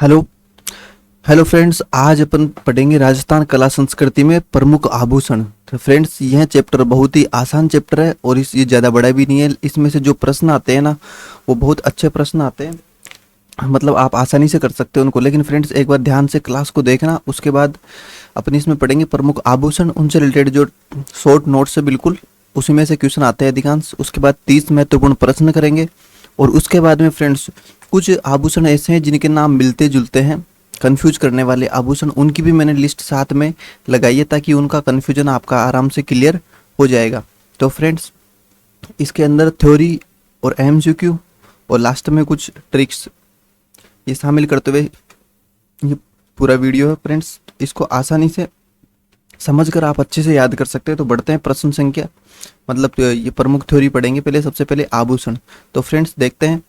Hello hello friends, आज अपन पढ़ेंगे राजस्थान कला संस्कृति में प्रमुख आभूषण। तो फ्रेंड्स, यह चैप्टर बहुत ही आसान चैप्टर है और ये ज़्यादा बड़ा भी नहीं है। इसमें से जो प्रश्न आते हैं ना, वो बहुत अच्छे प्रश्न आते हैं। मतलब आप आसानी से कर सकते हो उनको। लेकिन फ्रेंड्स, एक बार ध्यान से क्लास को देखना, उसके बाद अपन इसमें पढ़ेंगे प्रमुख आभूषण, उनसे रिलेटेड जो शॉर्ट नोट्स है बिल्कुल उसी में से क्वेश्चन आते हैं अधिकांश। उसके बाद 30 महत्वपूर्ण प्रश्न करेंगे और उसके बाद में फ्रेंड्स कुछ आभूषण ऐसे हैं जिनके नाम मिलते जुलते हैं, कंफ्यूज करने वाले आभूषण, उनकी भी मैंने लिस्ट साथ में लगाई है ताकि उनका कंफ्यूजन आपका आराम से क्लियर हो जाएगा। तो फ्रेंड्स, इसके अंदर थ्योरी और एमसीक्यू और लास्ट में कुछ ट्रिक्स ये शामिल करते हुए ये पूरा वीडियो है। फ्रेंड्स, इसको आसानी से समझकर आप अच्छे से याद कर सकते हैं। तो बढ़ते हैं प्रश्न संख्या, मतलब ये प्रमुख थ्योरी पढ़ेंगे। पहले सबसे पहले आभूषण। तो फ्रेंड्स देखते हैं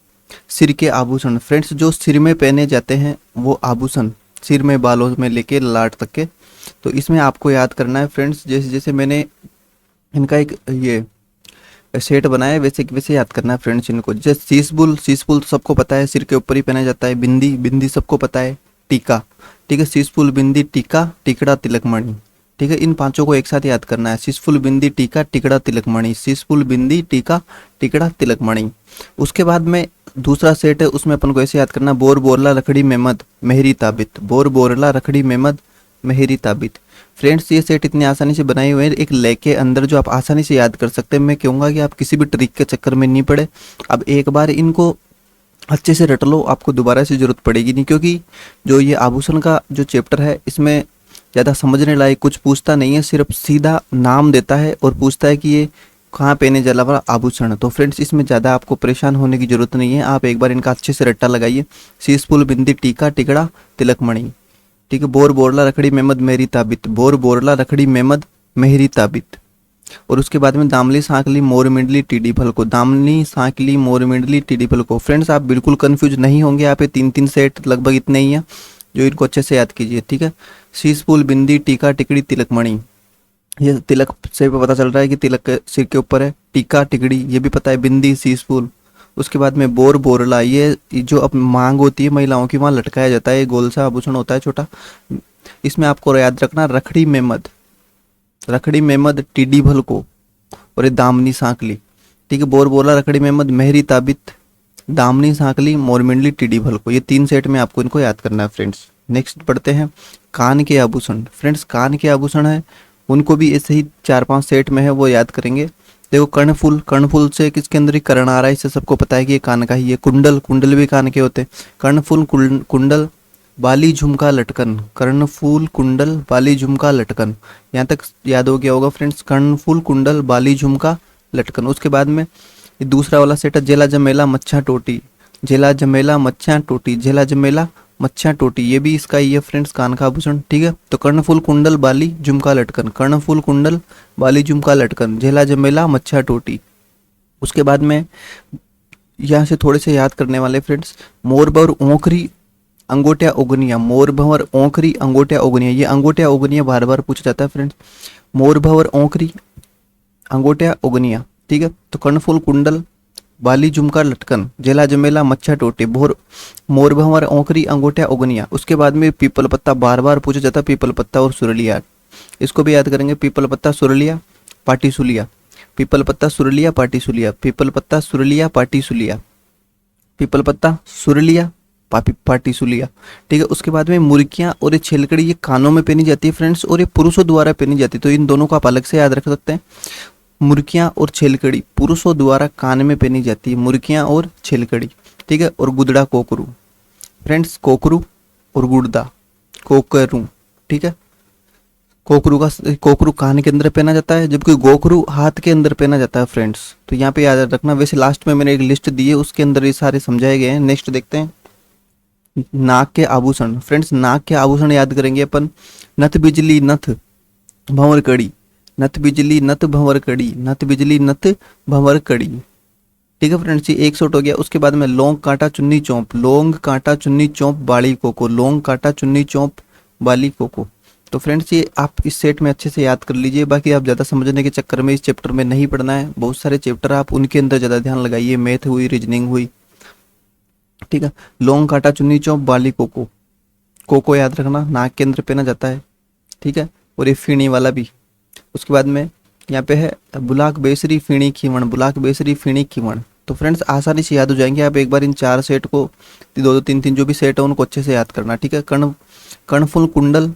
सिर के आभूषण। फ्रेंड्स, जो सिर में पहने जाते हैं वो आभूषण, सिर में बालों में लेके लाट तक के। तो इसमें आपको याद करना है फ्रेंड्स, जैसे जैसे मैंने इनका एक ये सेट बनाया है वैसे वैसे याद करना है फ्रेंड्स इनको। जैसे शीशबुल, शीशबुल तो सबको पता है, सिर के ऊपर ही पहना जाता है। बिंदी, बिंदी सबको पता है। टीका, ठीक है, शीशफुल, बिंदी, टीका, टिकड़ा, तिलकमणि। ठीक है, इन पांचों को एक साथ याद करना है। शीशफुल, बिंदी, टीका, टिकड़ा, तिलकमणि। शीशफुल, बिंदी, टीका, टिकड़ा, तिलकमणि। उसके बाद में दूसरा सेट है, उसमें अपन को ऐसे याद करना, बोर बोरला रखड़ी मेमद मेहरी ताबित। बोर बोरला रखड़ी मेमद मेहरी ताबित। फ्रेंड्स, ये सेट इतनी आसानी से बनाए हुए हैं एक ले के अंदर, जो आप आसानी से याद कर सकते हैं। मैं कहूँगा कि आप किसी भी ट्रिक के चक्कर में नहीं पड़े। अब एक बार इनको अच्छे से रट लो, आपको दोबारा से जरूरत पड़ेगी नहीं, क्योंकि जो ये आभूषण का जो चैप्टर है इसमें ज़्यादा समझने लायक कुछ पूछता नहीं है, सिर्फ सीधा नाम देता है और पूछता है कि ये कहाँ पहने जाने वाला आभूषण। तो फ्रेंड्स, इसमें ज़्यादा आपको परेशान होने की जरूरत नहीं है। आप एक बार इनका अच्छे से रट्टा लगाइए। शीशफुल, बिंदी, टीका, टिकड़ा, तिलकमणि। ठीक है, बोर बोरला रखड़ी मेमद मेहरी ताबित। बोर बोरला रखड़ी मेमद मेहरी ताबित। और उसके बाद में दामली सांकली मोर मिंडली टीडी फल को। दामली सांकली मोर मिंडली टीडी फल को। फ्रेंड्स, आप बिल्कुल कंफ्यूज नहीं होंगे। यहाँ पे तीन तीन सेट लगभग इतने ही हैं जो इनको अच्छे से याद कीजिए। ठीक है, शीशफुल, बिंदी, टीका, टिकड़ी, तिलकमणि। ये तिलक से पता चल रहा है कि तिलक सिर के ऊपर है। टीका, टिकड़ी ये भी पता है। बिंदी, शीशफुल। उसके बाद में बोर बोरला, ये जो अब मांग होती है महिलाओं की, वहाँ लटकाया जाता है। ये गोल सा आभूषण होता है छोटा। इसमें आपको याद रखना रखड़ी मेमद, रखड़ी मेमद टीडी भल को। और ये दामनी सांकली। ठीक है, बोर बोरला रखड़ी मेमद मेहरी ताबित, दामनी सांकली मोरमिंडली टीडी भल को। ये तीन सेट में आपको इनको याद करना है फ्रेंड्स। नेक्स्ट पढ़ते हैं कान के आभूषण। फ्रेंड्स, कान के आभूषण है, उनको भी ऐसे ही 4-5 सेट में है, वो याद करेंगे। देखो, कर्णफूल, कर्णफूल से किसके अंदर ही कर्ण आ रहा है, इससे सबको पता है कि ये कान का ही है। कुंडल, कुंडल भी कान के होते हैं। कर्णफूल, कुंडल, बाली, झुमका, लटकन। कर्णफूल, कुंडल, बाली, झुमका, लटकन। यहाँ तक याद हो गया होगा फ्रेंड्स, कर्णफूल, कुंडल, बाली, झुमका, लटकन। उसके बाद में ये दूसरा वाला सेट है जेला जमेला मच्छा टोटी। जेला जमेला मच्छा टोटी, जेला जमेला मच्छा टोटी, ये भी इसका ही है फ्रेंड्स, कान का आभूषण। ठीक है, तो कर्णफूल, कुंडल, बाली, झुमका, लटकन। कर्णफूल, कुंडल, बाली, झुमका, लटकन, जेला जमेला मच्छा टोटी। उसके बाद में यहाँ से थोड़े से याद करने वाले फ्रेंड्स, मोर भंवर ओंखरी अंगोटिया उगनिया। मोर भंवर ओंखरी अंगोटिया उगनिया, ये अंगोटिया उगनिया बार बार पूछा जाता है फ्रेंड्स। मोर भंवर ओंखरी अंगोटिया उगनिया। ठीक है, तो कर्णफूल, कुंडल, बाली, झुमका, लटकन, जेला जमेला मच्छा टोटी, मोर भंवर ओंकरी अंगोटिया उगनिया। उसके बाद में पीपल पत्ता बार बार पूछा जाता है, पीपल पत्ता और सुरलिया, इसको भी याद करेंगे। पीपल पत्ता, सुरलिया, पाटी सुलिया। पीपल पत्ता, सुरलिया, पाटी सुलिया। पीपल पत्ता, सुरलिया, पाटी सुलिया। पीपल पत्ता, सुरलिया, पाटी सुलिया। ठीक है, उसके बाद में मुर्गियाँ और ये छेलकड़ी, ये कानों में पहनी जाती है फ्रेंड्स, और ये पुरुषों द्वारा पहनी जाती है। तो इन दोनों को आप अलग से याद रख सकते हैं। मुर्गियाँ और छेलकड़ी पुरुषों द्वारा कान में पहनी जाती है, मुर्गियाँ और छेलकड़ी। ठीक है, और गुदड़ा, कोकरू। फ्रेंड्स, कोकरू और गुड़दा, कोकरू। ठीक है, कोकरू कान के अंदर पहना जाता है, जबकि गोखरू हाथ के अंदर पहना जाता है फ्रेंड्स। तो यहाँ पे याद रखना। वैसे लास्ट में मैंने एक लिस्ट दी है, उसके अंदर ये सारे समझाए गए हैं। नेक्स्ट देखते हैं नाक के आभूषण। फ्रेंड्स, नाक के आभूषण याद करेंगे अपन, नथ, बिजली, नथ, भंवर कड़ी। नथ, बिजली, नथ, भंवर कड़ी। नथ, बिजली, नथ, भंवर कड़ी। ठीक है फ्रेंड्स, ये एक शॉट हो गया। उसके बाद में लौंग, कांटा, चुन्नी, चौंप। लौंग, कांटा, चुन्नी, चौंप, बाली, कोको। लौंग, कांटा, चुन्नी, चौंप, बाली, कोको। तो फ्रेंड्स, ये आप इस सेट में अच्छे से याद कर लीजिए। बाकी आप ज़्यादा समझने के चक्कर में इस चैप्टर में नहीं पढ़ना है। बहुत सारे चैप्टर आप उनके अंदर ज़्यादा ध्यान लगाइए। मैथ हुई, रीजनिंग हुई। ठीक है, लौंग, कांटा, चुन्नी, चौंप, बाली, कोको। कोको याद रखना, नाक के अंदर पहना जाता है, ठीक है। और ये फीणी वाला भी। उसके बाद में यहाँ पे है बुलाक बेसरी फीणी खीवण, बुलाक बेसरी फीणी खीवण। तो फ्रेंड्स आसानी से याद हो जाएंगे। आप एक बार इन 4 सेट को, 2-2 3-3 जो भी सेट है उनको अच्छे से याद करना, ठीक है। कर्णफुल कुंडल,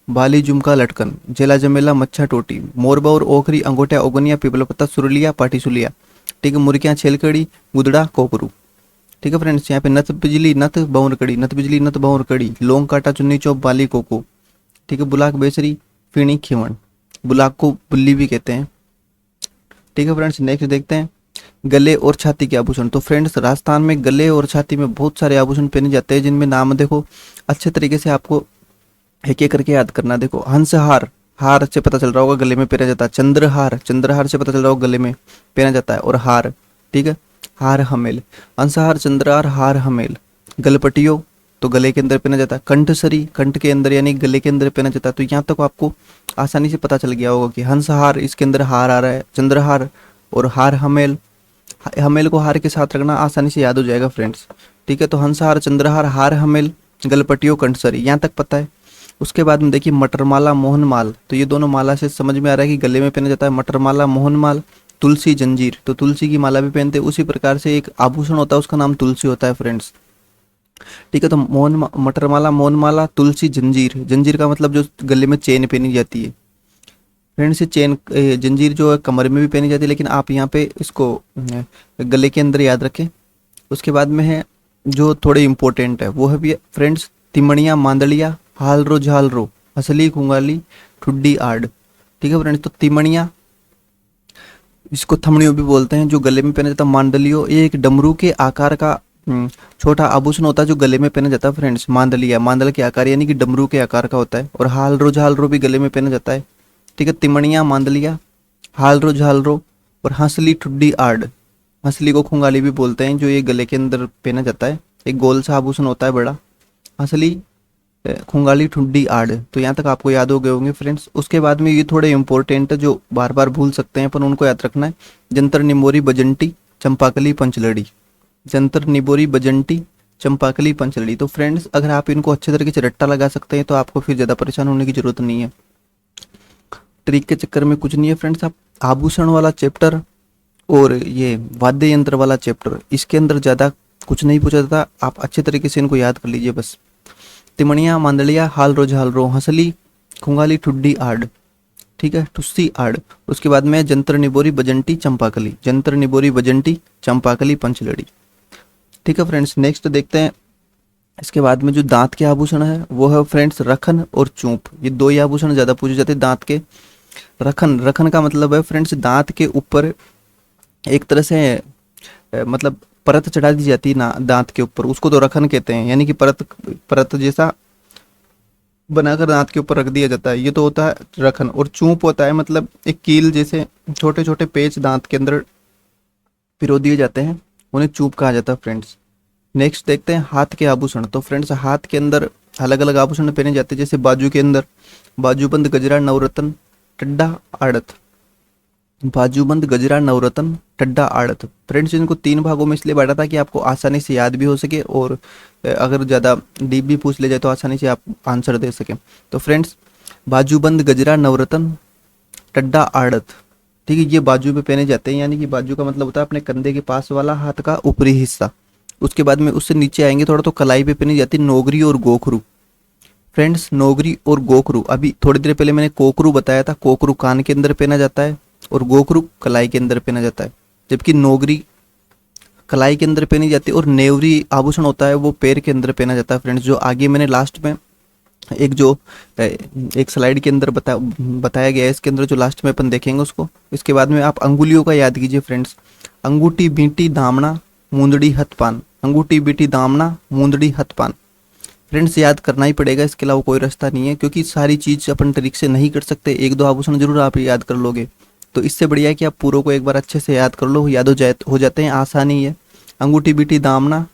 बाली झुमका लटकन, जेला जमेला मच्छा टोटी, मोरबा और ओखरी, अंगोठा ओगनिया, पीपल पत्ता, सुरलिया, पाटी सुलिया, ठीक है। मुर्गियाँ छेलकड़ी, गुदड़ा, कोकरू, ठीक है फ्रेंड्स। यहाँ पे नथ बिजली नथ बहुर कड़ी, नथ बिजली नथ बहुर कड़ी, लोंग काटा चुन्नी चौप, बाली कोको, ठीक है। बुलाक बेसरी फीणी खीवण, बुलाक को बुल्ली भी कहते हैं, ठीक है फ्रेंड्स। नेक्स्ट देखते हैं गले और छाती के आभूषण। तो फ्रेंड्स राजस्थान में गले और छाती में बहुत सारे आभूषण पहने जाते हैं, जिनमें नाम देखो अच्छे तरीके से आपको एक एक करके याद करना। देखो हंसहार, हार से पता चल रहा होगा गले में पहना जाता है। चंद्रहार, चंद्रहार से पता चल रहा होगा गले में पहना जाता है। और हार, ठीक है। हार हमेल, हंसहार, चंद्रहार, हार हमेल। गलपटियो तो गले के अंदर पहना जाता है। कंठसरी, कंठ के अंदर यानी गले के अंदर पहना जाता है। तो यहाँ तक आपको आसानी से पता चल गया होगा कि हंसहार इसके अंदर हार आ रहा है, चंद्रहार और हार हमेल। हमेल को हार के साथ रखना, आसानी से याद हो जाएगा फ्रेंड्स, ठीक है। तो हंसहार, चंद्रहार, हार हमेल, गलपटियो, कंठसरी, यहाँ तक पता है। उसके बाद में देखिए मटरमाला, मोहनमाल। तो ये दोनों माला से समझ में आ रहा है कि गले में पहना जाता है। मटरमाला, मोहनमाल। तुलसी, जंजीर, तो तुलसी की माला भी पहनते हैं। उसी प्रकार से एक आभूषण होता है, उसका नाम तुलसी होता है फ्रेंड्स, ठीक है। तो मटरमाला, मोहनमाला, तुलसी, जंजीर। जंजीर का मतलब जो गले में चेन पहनी जाती है फ्रेंड्स। ये चेन जंजीर जो है कमर में भी पहनी जाती है, लेकिन आप यहाँ पे इसको गले के अंदर याद रखें। उसके बाद में है जो थोड़े इंपॉर्टेंट है, वो है भी फ्रेंड्स तिमणिया, मांदलिया, हालरो झालरो, हसली, खुंगाली, ठुड्डी, आड़, ठीक है फ्रेंड्स। तो तिमणिया, इसको थमड़ियों भी बोलते हैं, जो गले में पहना जाता है। मांडलियो, ये एक डमरू के आकार का छोटा आभूषण होता है जो गले में पहना जाता है फ्रेंड्स। मांदलिया, मांदल के आकार यानी कि डमरू के आकार का होता है। और हालरो झालरो भी गले में पहना जाता है, ठीक है। तिमणिया, मांदलिया, हालरो झालरो और हंसली, ठुड्डी, आड़। हंसली को खुंगाली भी बोलते हैं, जो ये गले के अंदर पहना जाता है। एक गोल सा आभूषण होता है बड़ा, हंसली, खुंगाली, ठुड्डी, आड़। तो यहाँ तक आपको याद हो गए होंगे फ्रेंड्स। उसके बाद में ये थोड़े इंपॉर्टेंट है जो बार बार भूल सकते हैं, पर उनको याद रखना है। जंतर, निमोरी, बजंटी, चंपाकली, पंचलड़ी। जंतर, निबोरी, बजंटी, चंपाकली, पंचलड़ी। तो फ्रेंड्स अगर आप इनको अच्छे तरीके से रट्टा लगा सकते हैं तो आपको फिर ज़्यादा परेशान होने की जरूरत नहीं है। ट्रिक के चक्कर में कुछ नहीं है फ्रेंड्स। आप आभूषण वाला चैप्टर और ये वाद्य यंत्र वाला चैप्टर, इसके अंदर ज़्यादा कुछ नहीं पूछा जाता। आप अच्छे तरीके से इनको याद कर लीजिए बस। तिमणिया, मांदलिया, हालरो झालरो, हंसली, खुंगाली, ठुड्डी, आड़, ठीक है। टुस्सी, आड़। उसके बाद में जंतर, निबोरी, बजंटी, चंपाकली। जंतर, निबोरी, बजंटी, चंपाकली, पंचलड़ी, ठीक है फ्रेंड्स। नेक्स्ट देखते हैं इसके बाद में जो दांत के आभूषण है वो है फ्रेंड्स रखन और चूंप। ये दो ही आभूषण ज़्यादा पूछे जाते हैं दांत के। रखन, रखन का मतलब है फ्रेंड्स दांत के ऊपर एक तरह से मतलब परत चढ़ा दी जाती है ना दांत के ऊपर, उसको तो रखन कहते हैं। यानी कि परत परत जैसा बनाकर दांत के ऊपर रख दिया जाता है, ये तो होता है रखन। और चूंप होता है मतलब एक कील जैसे छोटे छोटे पेच दांत के अंदर पिरो दिए जाते हैं, उन्हें चूंप कहा जाता है फ्रेंड्स। नेक्स्ट देखते हैं हाथ के आभूषण। तो फ्रेंड्स हाथ के अंदर अलग अलग आभूषण पहने जाते हैं, जैसे बाजू के अंदर बाजूबंद, गजरा, नवरत्न, टड्डा, आड़त। बाजूबंद, गजरा, नवरत्न, टड्डा, आड़त। फ्रेंड्स इनको 3 भागों में इसलिए बांटा था कि आपको आसानी से याद भी हो सके और अगर ज़्यादा डीप भी पूछ ले जाए तो आसानी से आप आंसर दे सकें। तो फ्रेंड्स बाजूबंद, गजरा, नवरत्न, टड्डा, आड़त, ठीक है, ये बाजू पे पहने जाते हैं। यानी कि बाजू का मतलब होता है अपने कंधे के पास वाला हाथ का ऊपरी हिस्सा। उसके बाद में उससे नीचे आएंगे थोड़ा तो कलाई पे पहनी जाती है नोगरी और गोखरू। फ्रेंड्स नोगरी और गोखरू, अभी थोड़ी देर पहले मैंने कोकरू बताया था, कोकरू कान के अंदर पहना जाता है और गोखरू कलाई के अंदर पहना जाता है। जबकि नोगरी कलाई के अंदर पहनी जाती है और नेवरी आभूषण होता है वो पैर के अंदर पहना जाता है। फ्रेंड्स जो आगे मैंने लास्ट में एक स्लाइड के अंदर बताया गया है, इसके अंदर जो लास्ट में अपन देखेंगे उसको। इसके बाद में आप अंगुलियों का याद कीजिए फ्रेंड्स। अंगूठी, बींटी, दामना, मूंदड़ी, हथपान। अंगूठी, बींटी, दामना, मूंदड़ी, हथपान। फ्रेंड्स याद करना ही पड़ेगा, इसके अलावा कोई रास्ता नहीं है, क्योंकि सारी चीज़ अपन तरीके से नहीं कर सकते। 1-2 आभूषण जरूर आप याद कर लोगे, तो इससे बढ़िया है कि आप पूरों को एक बार अच्छे से याद कर लो, याद हो जाते हैं, आसानी है। अंगूठी, बींटी, दामना,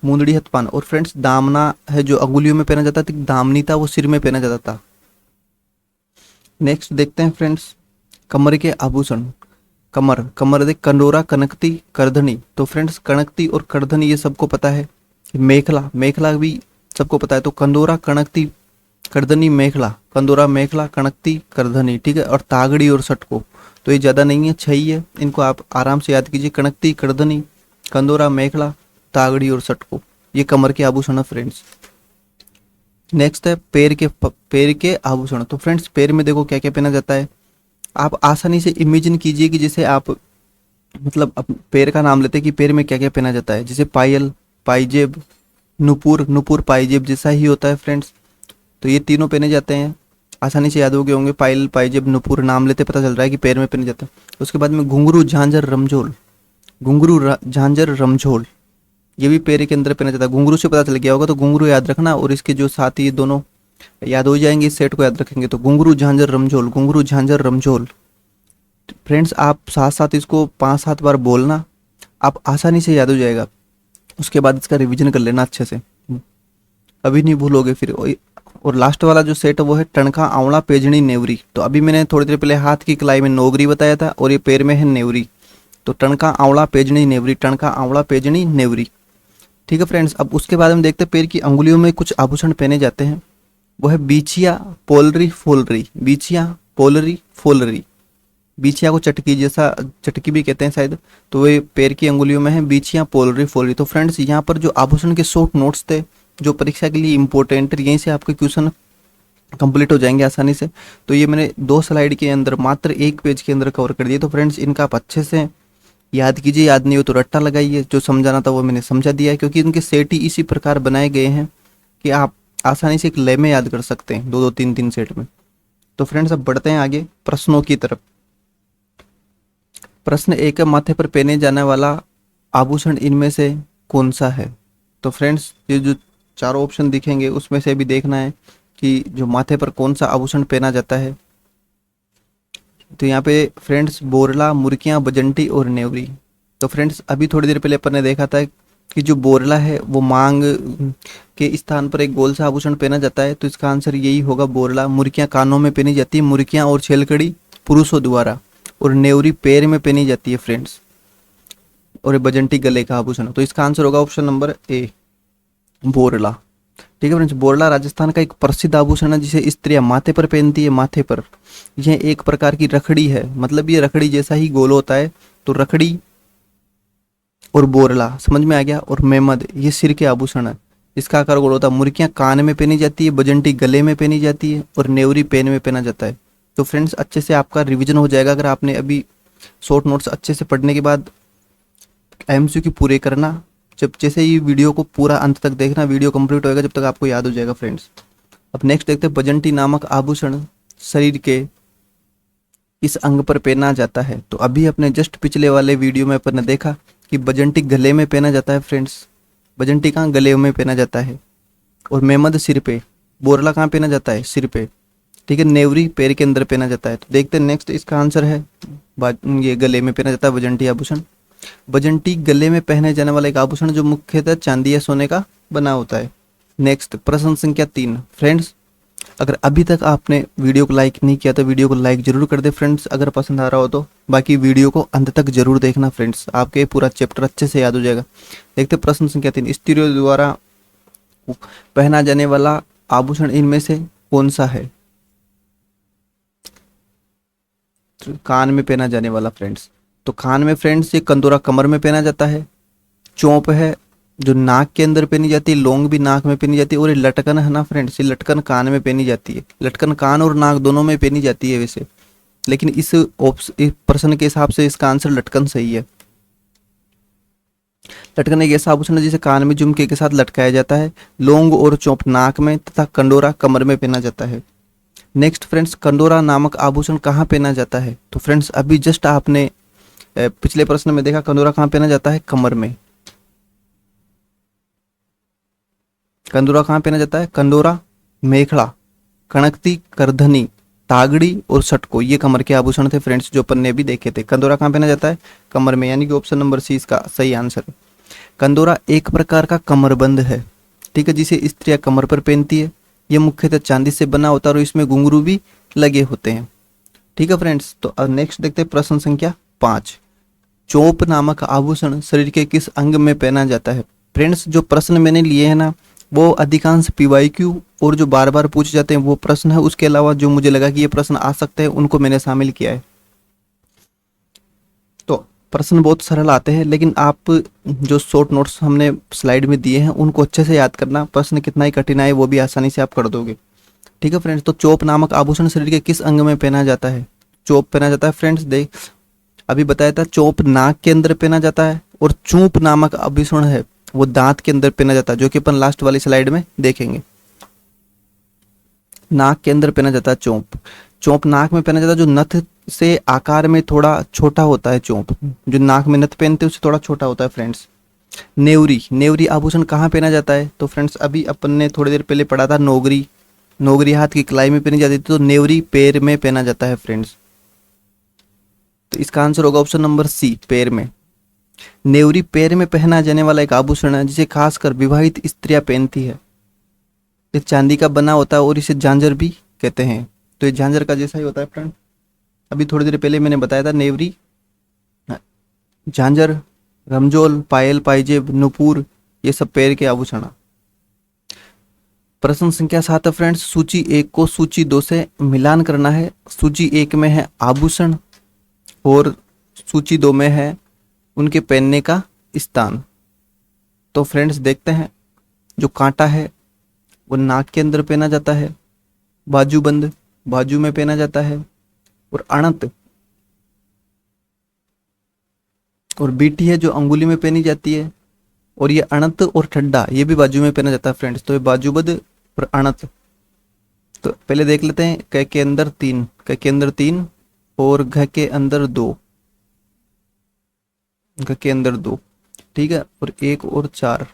मूंदड़ी, हथपान। और फ्रेंड्स दामना है जो अंगुलियों में पहना जाता था, दामनी था वो सिर में पहना जाता था। नेक्स्ट देखते हैं फ्रेंड्स कमर के आभूषण। कमर देख कंडोरा, कनकती, करधनी। तो फ्रेंड्स कनकती और करधनी ये सबको पता है। मेखला भी सबको पता है। तो कंदोरा, कणकती, करधनी, मेखला, कंदोरा, मेखला, कणकती, करधनी, ठीक है। और तागड़ी और सटको, तो ये ज़्यादा नहीं है, 6 ही है। इनको आप आराम से याद कीजिए, कणकती, करधनी, कंदोरा, मेखला, तागड़ी और सटको, ये कमर के आभूषण है फ्रेंड्स। नेक्स्ट है पैर के आभूषण। तो फ्रेंड्स पैर में देखो क्या क्या पहना जाता है। आप आसानी से इमेजिन कीजिए कि जैसे आप मतलब पैर का नाम लेते हैं कि पैर में क्या क्या पहना जाता है, जैसे पायल, पाइजेब, नुपुर, नुपुर पाइजेब जैसा ही होता है फ्रेंड्स। तो ये तीनों पहने जाते हैं, आसानी से याद हो गए होंगे। पायल, पाइजेब, नुपुर नाम लेते पता चल रहा है कि पैर में पहने जाता है। उसके बाद में घुंघरू, झांझर, रमझोल, घुंघरू, झांझर, रमझोल, ये भी पैर के अंदर पहना जाता है। घुंघरू से पता चल गया होगा, तो घुंघरू याद रखना, और इसके जो साथी ये दोनों याद हो जाएंगे, इस सेट को याद रखेंगे। तो घुंघरू, झांझर, रमझोल, घुंघरू, झांझर, रमझोल। फ्रेंड्स आप साथ साथ इसको 5-7 बार बोलना, आप आसानी से याद हो जाएगा। उसके बाद इसका रिवीजन कर लेना अच्छे से, अभी नहीं भूलोगे फिर। और लास्ट वाला जो सेट है वो है टणका, आंवला, पेजनी, नेवरी। तो अभी मैंने थोड़ी देर पहले हाथ की कलाई में नौगरी बताया था, और ये पैर में है नेवरी। तो टणका, आंवला, पेजनी, नेवरी, टणका, आंवला, पेजनी, नेवरी, ठीक है फ्रेंड्स। अब उसके बाद हम देखते हैं पैर की अंगुलियों में कुछ आभूषण पहने जाते हैं, वो है बीछिया, पोलरी, फोलरी, बीछिया, पोलरी, फोलरी। बीछिया को चटकी जैसा, चटकी भी कहते हैं शायद, तो वे पैर की अंगुलियों में है बीछिया, पोलरी, फोलरी। तो फ्रेंड्स यहाँ पर जो आभूषण के शॉर्ट नोट्स थे जो परीक्षा के लिए इंपॉर्टेंट, यहीं से आपके क्वेश्चन कंप्लीट हो जाएंगे आसानी से। तो ये मैंने 2 स्लाइड के अंदर मात्र 1 पेज के अंदर कवर कर दिए। तो फ्रेंड्स इनका आप अच्छे से याद कीजिए, याद नहीं हो तो रट्टा लगाइए। जो समझाना था वो मैंने समझा दिया है, क्योंकि इनके सेट ही इसी प्रकार बनाए गए हैं कि आप आसानी से एक लय में याद कर सकते हैं, 2-2, 3-3 सेट में। तो फ्रेंड्स अब बढ़ते हैं आगे प्रश्नों की तरफ। प्रश्न 1 है, माथे पर पहने जाने वाला आभूषण इनमें से कौन सा है। तो फ्रेंड्स ये जो चारों ऑप्शन दिखेंगे उसमें से भी देखना है कि जो माथे पर कौन सा आभूषण पहना जाता है। तो यहाँ पे फ्रेंड्स बोरला, मुर्कियाँ, बजंटी और नेवरी। तो फ्रेंड्स अभी थोड़ी देर पहले अपन ने देखा था कि जो बोरला है वो मांग के स्थान पर एक गोल सा आभूषण पहना जाता है, तो इसका आंसर यही होगा बोरला। मुर्कियाँ कानों में पहनी जाती है, मुर्कियाँ और छेलकड़ी पुरुषों द्वारा, और नेवरी पैर में पहनी जाती है फ्रेंड्स, और बजंटी गले का आभूषण। तो इसका आंसर होगा ऑप्शन नंबर ए, बोरला, ठीक है फ्रेंड्स। बोरला राजस्थान का एक प्रसिद्ध आभूषण है जिसे स्त्रियां माथे पर पहनती है। माथे पर यह एक प्रकार की रखड़ी है, मतलब ये रखड़ी जैसा ही गोल होता है। तो रखड़ी और बोरला समझ में आ गया। और मेमद ये सिर के आभूषण है, इसका आकार गोल होता है। मुर्कियां कान में पहनी जाती है, बजंटी गले में पहनी जाती है, और नेवरी पैन में पहना जाता है। तो फ्रेंड्स अच्छे से आपका रिविजन हो जाएगा अगर आपने अभी शॉर्ट नोट्स अच्छे से पढ़ने के बाद एमसीक्यू पूरे करना। जब जैसे ही वीडियो को पूरा अंत तक देखना, वीडियो कंप्लीट होएगा जब तक आपको याद हो जाएगा फ्रेंड्स। अब नेक्स्ट देखते हैं, बजंटी नामक आभूषण शरीर के इस अंग पर पहना जाता है। तो अभी अपने जस्ट पिछले वाले वीडियो में अपन ने देखा कि बजंटी गले में पहना जाता है फ्रेंड्स। बजंटी कहाँ, गले में पहना जाता है। और मेमद सिर पे, बोरला कहाँ पहना जाता है, सिर पे, ठीक है। नेवरी पैर के अंदर पहना जाता है। तो देखते हैं नेक्स्ट, इसका आंसर है ये गले में पहना जाता है बजंटी आभूषण। बजंटी गले में पहने जाने वाला एक आभूषण जो मुख्यतः चांदी या सोने का बना होता है। नेक्स्ट प्रश्न संख्या 3। फ्रेंड्स अगर अभी तक आपने वीडियो को लाइक नहीं किया तो वीडियो को लाइक जरूर कर दे फ्रेंड्स, अगर पसंद आ रहा हो तो। बाकी वीडियो को अंत तक जरूर देखना फ्रेंड्स, आपके पूरा चैप्टर अच्छे से याद हो जाएगा। देखते प्रश्न संख्या 3, स्त्रियों द्वारा पहना जाने वाला आभूषण इनमें से कौन सा है। कान में पहना जाने वाला फ्रेंड्स, तो कान में फ्रेंड्स ये कंदोरा कमर में पहना जाता है। चौंप है जो नाक के अंदर पहनी जाती है, लौंग भी नाक में पहनी जाती है। और ये लटकन है ना फ्रेंड्स, ये लटकन कान में पहनी जाती है। लटकन कान और नाक दोनों में पहनी जाती है वैसे, लेकिन इस प्रश्न के हिसाब से इसका आंसर लटकन सही है। लटकन एक ऐसा आभूषण है जिसे कान में झुमके के साथ लटकाया जाता है। लौंग और चौंप नाक में तथा कंडोरा कमर में पहना जाता है। नेक्स्ट फ्रेंड्स, कंडोरा नामक आभूषण कहाँ पहना जाता है। तो फ्रेंड्स अभी जस्ट आपने पिछले प्रश्न में देखा कंदोरा कहाँ पहना जाता है, कमर में। कंदोरा कहाँ पहना जाता है, कंदोरा, मेखला, कणकती, करधनी, तागड़ी और सटको, ये कमर के आभूषण थे फ्रेंड्स जो अपन ने भी देखे थे। कंदोरा कहाँ पहना जाता है, कमर में, यानी कि ऑप्शन नंबर सी इसका सही आंसर है। कंदोरा एक प्रकार का कमरबंद है, ठीक है, जिसे स्त्रियां कमर पर पहनती है। ये मुख्यतः चांदी से बना होता है और इसमें घुंघरू भी लगे होते हैं, ठीक है फ्रेंड्स। तो अब नेक्स्ट देखते हैं प्रश्न संख्या 5, चौंप नामक आभूषण शरीर के किस अंग में पहना जाता है। फ्रेंड्स जो प्रश्न मैंने लिए हैं ना, वो अधिकांश PYQ और जो बार बार पूछे जाते हैं वो प्रश्न है, उसके अलावा जो मुझे लगा कि ये प्रश्न आ सकते हैं उनको मैंने शामिल किया है। तो प्रश्न बहुत सरल आते हैं, लेकिन आप जो शॉर्ट नोट्स हमने स्लाइड में दिए हैं उनको अच्छे से याद करना। प्रश्न कितना ही कठिन आए वो भी आसानी से आप कर दोगे। ठीक है फ्रेंड्स, तो चोप नामक आभूषण शरीर के किस अंग में पहना जाता है? चोप पहना जाता है फ्रेंड्स, देख अभी बताया था, चोप नाक के अंदर पहना जाता है, और चूप नामक आभूषण है वो दांत के अंदर पहना जाता है, जो कि अपन लास्ट वाली स्लाइड में देखेंगे। नाक के अंदर पहना जाता है चोंप। चोंप नाक में पहना जाता है, जो नथ से आकार में थोड़ा छोटा होता है। चोंप जो नाक में नथ पहनते हैं उससे थोड़ा छोटा होता है फ्रेंड्स। नेवरी, नेवरी आभूषण कहाँ पहना जाता है? तो फ्रेंड्स अभी अपन ने थोड़ी देर पहले पढ़ा था नोगरी, नोगरी हाथ की कलाई में पहनी जाती थी, तो नेवरी पैर में पहना जाता है फ्रेंड्स। तो इसका आंसर होगा ऑप्शन नंबर सी, पैर में। नेवरी पैर में पहना जाने वाला एक आभूषण है जिसे खासकर विवाहित स्त्रियां पहनती है। ये चांदी का बना होता है और इसे झांझर भी कहते हैं। तो ये झांझर का जैसा ही होता है फ्रेंड। अभी थोड़ी देर पहले मैंने बताया था नेवरी, झांझर, रमजोल, पायल, पाइजेब, नुपुर, ये सब पैर के आभूषण। प्रश्न संख्या 7 है फ्रेंड्स, सूची 1 को सूची 2 से मिलान करना है। सूची 1 में है आभूषण और सूची 2 में है उनके पहनने का स्थान। तो फ्रेंड्स देखते हैं, जो कांटा है वो नाक के अंदर पहना जाता है, बाजूबंद बाजू में पहना जाता है, और अणत और बीटी है जो अंगुली में पहनी जाती है, और ये अणत और ठड्डा ये भी बाजू में पहना जाता है फ्रेंड्स। तो ये बाजूबंद और अणत। तो पहले देख लेते हैं, क के अंदर 3, क के अंदर 3 और घ के अंदर 2, घ के अंदर 2, ठीक है, और 1 और 4।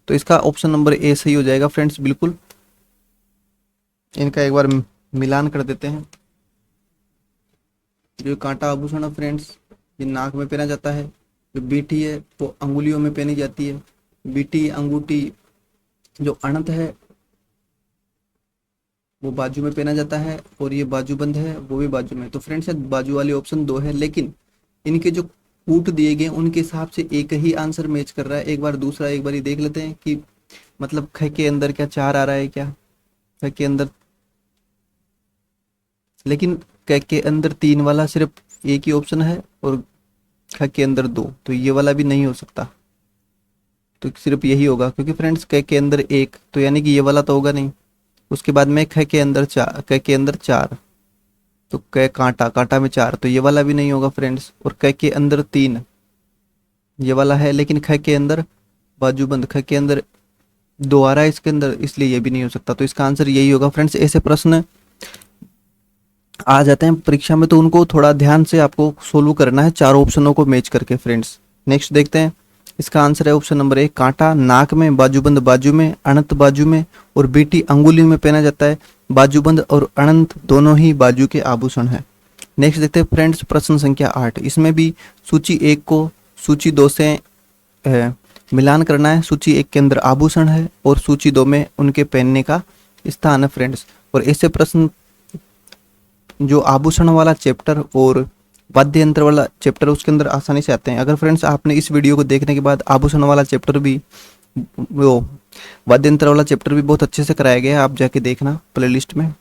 तो इसका ऑप्शन नंबर ए सही हो जाएगा फ्रेंड्स, बिल्कुल। इनका एक बार मिलान कर देते हैं। जो कांटा आभूषण है फ्रेंड्स, ये नाक में पहना जाता है। जो बीटी है वो अंगुलियों में पहनी जाती है। बीटी, अंगूठी। जो अणत है वो बाजू में पहना जाता है, और ये बाजूबंद है वो भी बाजू में। तो फ्रेंड्स बाजू वाली ऑप्शन 2 है, लेकिन इनके जो कूट दिए गए उनके हिसाब से एक ही आंसर मैच कर रहा है। एक बार दूसरा एक बार ही देख लेते हैं कि मतलब ख के अंदर क्या 4 आ रहा है क्या, ख के अंदर, लेकिन क के अंदर 3 वाला सिर्फ एक ही ऑप्शन है और ख के अंदर 2, तो ये वाला भी नहीं हो सकता। तो सिर्फ यही होगा, क्योंकि फ्रेंड्स क के अंदर 1, तो यानी कि ये वाला तो होगा नहीं। उसके बाद में ख के अंदर 4, क के अंदर 4, तो क कांटा, कांटा में 4, तो ये वाला भी नहीं होगा फ्रेंड्स। और क के अंदर 3 ये वाला है, लेकिन ख के अंदर बाजूबंद, ख के अंदर 2 आ रहा है इसके अंदर, इसलिए ये भी नहीं हो सकता। तो इसका आंसर यही होगा फ्रेंड्स। ऐसे प्रश्न आ जाते हैं परीक्षा में, तो उनको थोड़ा ध्यान से आपको सोल्व करना है, चारों ऑप्शनों को मैच करके फ्रेंड्स। नेक्स्ट देखते हैं, इसका आंसर है ऑप्शन नंबर 1, कांटा नाक में, बाजूबंद बाजू में, अनंत बाजू में, और बीटी अंगुली में पहना जाता है। बाजूबंद और अनंत दोनों ही बाजू के आभूषण है। नेक्स्ट देखते हैं फ्रेंड्स, प्रश्न संख्या 8। इसमें भी सूची 1 को सूची 2 से मिलान करना है। सूची 1 के अंदर आभूषण है और सूची 2 में उनके पहनने का स्थान है फ्रेंड्स। और ऐसे प्रश्न जो आभूषण वाला चैप्टर और वाद्य यंत्र वाला चैप्टर उसके अंदर आसानी से आते हैं। अगर फ्रेंड्स आपने इस वीडियो को देखने के बाद आभूषण वाला चैप्टर भी, वो वाद्य यंत्र वाला चैप्टर भी बहुत अच्छे से कराया गया है, आप जाके देखना प्लेलिस्ट में।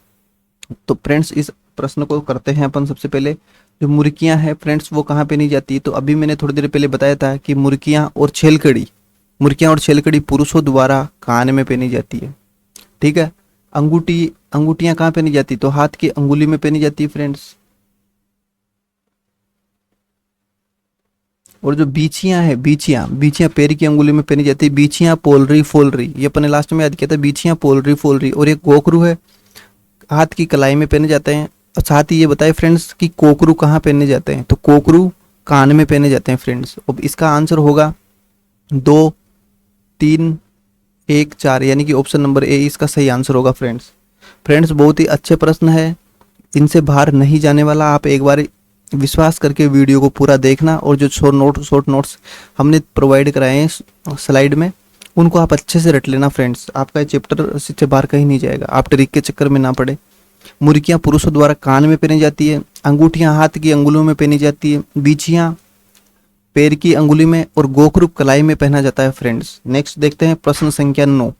तो फ्रेंड्स इस प्रश्न को करते हैं अपन। सबसे पहले जो मुर्कियां हैं फ्रेंड्स वो कहाँ पहनी जाती है? तो अभी मैंने थोड़ी देर पहले बताया था कि मुर्कियां और छेलकड़ी, मुर्कियां और छेलकड़ी पुरुषों द्वारा कान में पहनी जाती है, ठीक है। अंगूठियां कहाँ पहनी जाती? तो हाथ की अंगुली में पहनी जाती है फ्रेंड्स। और जो बीछियां है, बीछियां पैर की अंगुली में पहनी जाती है। बीछियां, पोलरी, फोलरी, ये अपने लास्ट में याद किया था। बीछियां, पोलरी, फोलरी। और एक गोखरू है, हाथ की कलाई में पहने जाते हैं। और साथ ही ये बताए फ्रेंड्स कि कोकरू कहाँ पहने जाते हैं? तो कोकरू कान में पहने जाते हैं फ्रेंड्स। अब इसका आंसर होगा 2, 3, 1, 4, यानी कि ऑप्शन नंबर ए इसका सही आंसर होगा फ्रेंड्स बहुत ही अच्छे प्रश्न है, इनसे बाहर नहीं जाने वाला। आप एक बार विश्वास करके वीडियो को पूरा देखना, और जो शॉर्ट नोट्स हमने प्रोवाइड कराए हैं स्लाइड में उनको आप अच्छे से रट लेना फ्रेंड्स। आपका ये चैप्टर से बाहर कहीं नहीं जाएगा, आप ट्रिक के चक्कर में ना पड़े। मुर्गियां पुरुषों द्वारा कान में पहनी जाती है। अंगूठियां हाथ की अंगुलियों में पहनी जाती है। बीछियां पैर की अंगुली में, और गोखरू कलाई में पहना जाता है फ्रेंड्स। नेक्स्ट देखते हैं प्रश्न संख्या 9।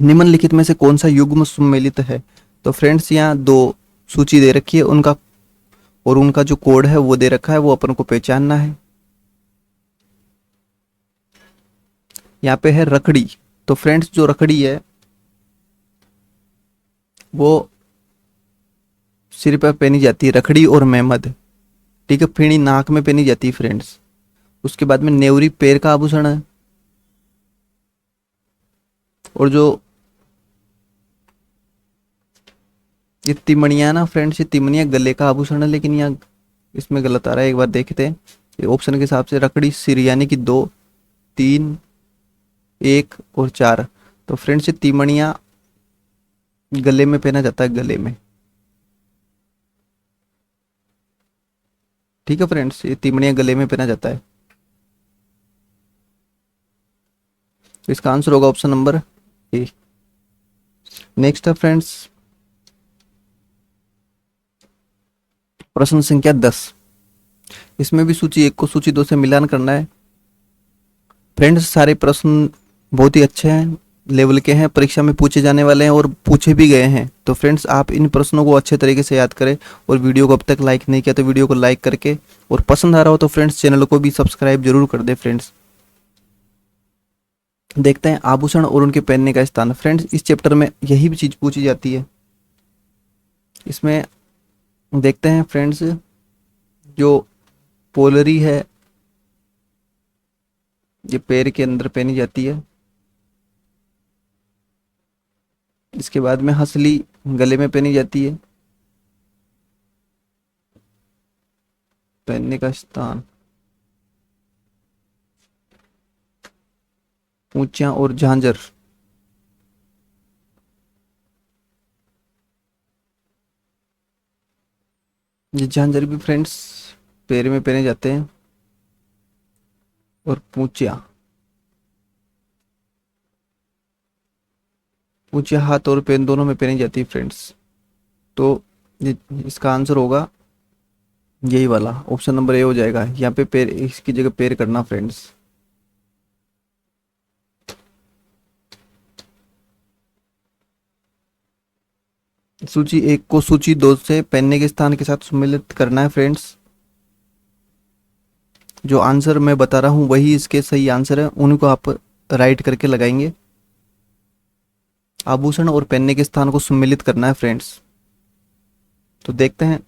निम्नलिखित में से कौन सा युग्म सम्मिलित है? तो फ्रेंड्स यहाँ दो सूची दे रखी है उनका, और उनका जो कोड है वो दे रखा है, वो अपन को पहचानना है। यहाँ पे है रखड़ी। तो फ्रेंड्स जो रखड़ी है वो सिर पर पहनी जाती है, रखड़ी और मेहमद। ठीक है, फीणी नाक में पहनी जाती है फ्रेंड्स। उसके बाद में नेवरी पैर का आभूषण है। और जो ये तिमणिया ना फ्रेंड्स, ये तिमणिया गले का आभूषण है, लेकिन यहाँ इसमें गलत आ रहा है, एक बार देखते हैं। ये ऑप्शन के हिसाब से रखड़ी सिर यानी कि 2, 3, 1 और 4। तो फ्रेंड्स ये तिमणिया गले में पहना जाता है, गले में। ठीक है फ्रेंड्स, ये तिमणिया गले में पहना जाता है। तो इसका आंसर होगा ऑप्शन नंबर ए। नेक्स्ट है फ्रेंड्स प्रश्न संख्या 10। इसमें भी सूची 1 को सूची 2 से मिलान करना है। फ्रेंड्स सारे प्रश्न बहुत ही अच्छे हैं, लेवल के हैं, परीक्षा में पूछे जाने वाले हैं और पूछे भी गए हैं। तो फ्रेंड्स आप इन प्रश्नों को अच्छे तरीके से याद करें, और वीडियो को अब तक लाइक नहीं किया तो वीडियो को लाइक करके, और पसंद आ रहा हो तो फ्रेंड्स चैनल को भी सब्सक्राइब जरूर कर दे फ्रेंड्स। देखते हैं आभूषण और उनके पहनने का स्थान। फ्रेंड्स इस चैप्टर में यही भी चीज पूछी जाती है। इसमें देखते हैं फ्रेंड्स, जो पोलरी है ये पैर के अंदर पहनी जाती है। इसके बाद में हंसली गले में पहनी जाती है। पहनने का स्थान ऊंचा और झांझर। ये झांझर भी फ्रेंड्स पैर में पहने जाते हैं। और पूंछिया, पूंछिया हाथ और पैर दोनों में पहनी जाती है फ्रेंड्स। तो ये इसका आंसर होगा यही वाला, ऑप्शन नंबर ए हो जाएगा। यहाँ पे पैर, इसकी जगह पैर करना फ्रेंड्स। सूची 1 को सूची 2 से पहनने के स्थान के साथ सम्मिलित करना है फ्रेंड्स। जो आंसर मैं बता रहा हूँ वही इसके सही आंसर है, उनको आप राइट करके लगाएंगे। आभूषण और पहनने के स्थान को सम्मिलित करना है फ्रेंड्स। तो देखते हैं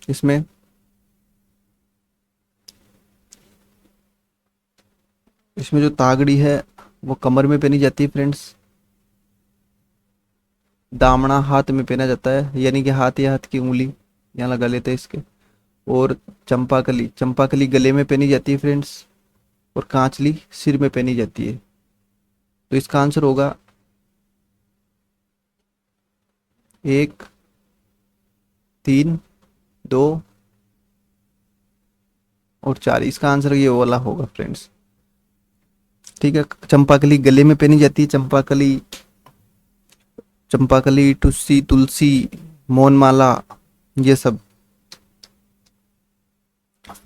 इसमें इसमें जो तागड़ी है वो कमर में पहनी जाती है फ्रेंड्स। दामना हाथ में पहना जाता है, यानी कि हाथ या हाथ की उंगली यहाँ लगा लेते हैं इसके। और चंपाकली, चंपाकली गले में पहनी जाती है फ्रेंड्स। और कांचली सिर में पहनी जाती है। तो इसका आंसर होगा 1, 3, 2 और 4। इसका आंसर ये वाला होगा फ्रेंड्स। ठीक है, चंपाकली गले में पहनी जाती है। चंपाकली, चंपाकली, टुस्सी, तुलसी, मौनमाला, ये सब।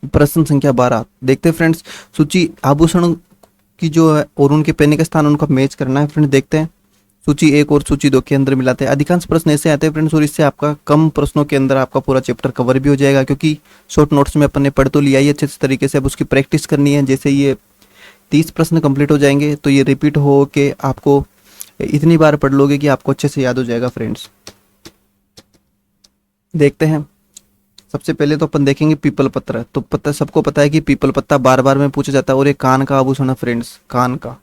प्रश्न संख्या 12 देखते हैं फ्रेंड्स। सूची आभूषण की जो है और उनके पहनने का स्थान, उनका मैच करना है फ्रेंड्स। देखते हैं सूची 1 और सूची 2 के अंदर मिलाते हैं। अधिकांश प्रश्न ऐसे आते हैं फ्रेंड्स, और इससे आपका कम प्रश्नों के अंदर आपका पूरा चैप्टर कवर भी हो जाएगा, क्योंकि शॉर्ट नोट्स में अपन ने पढ़ तो लिया ही अच्छे तरीके से। अब उसकी प्रैक्टिस करनी है। जैसे ये 30 प्रश्न कंप्लीट हो जाएंगे तो ये रिपीट हो के आपको इतनी बार पढ़ लोगे कि आपको अच्छे से याद हो जाएगा फ्रेंड्स। देखते हैं, सबसे पहले तो अपन देखेंगे पीपल पत्र। तो पता, सबको पता है कि पीपल पत्ता बार बार में पूछा जाता है, और ये कान का आभूषण है फ्रेंड्स, कान का।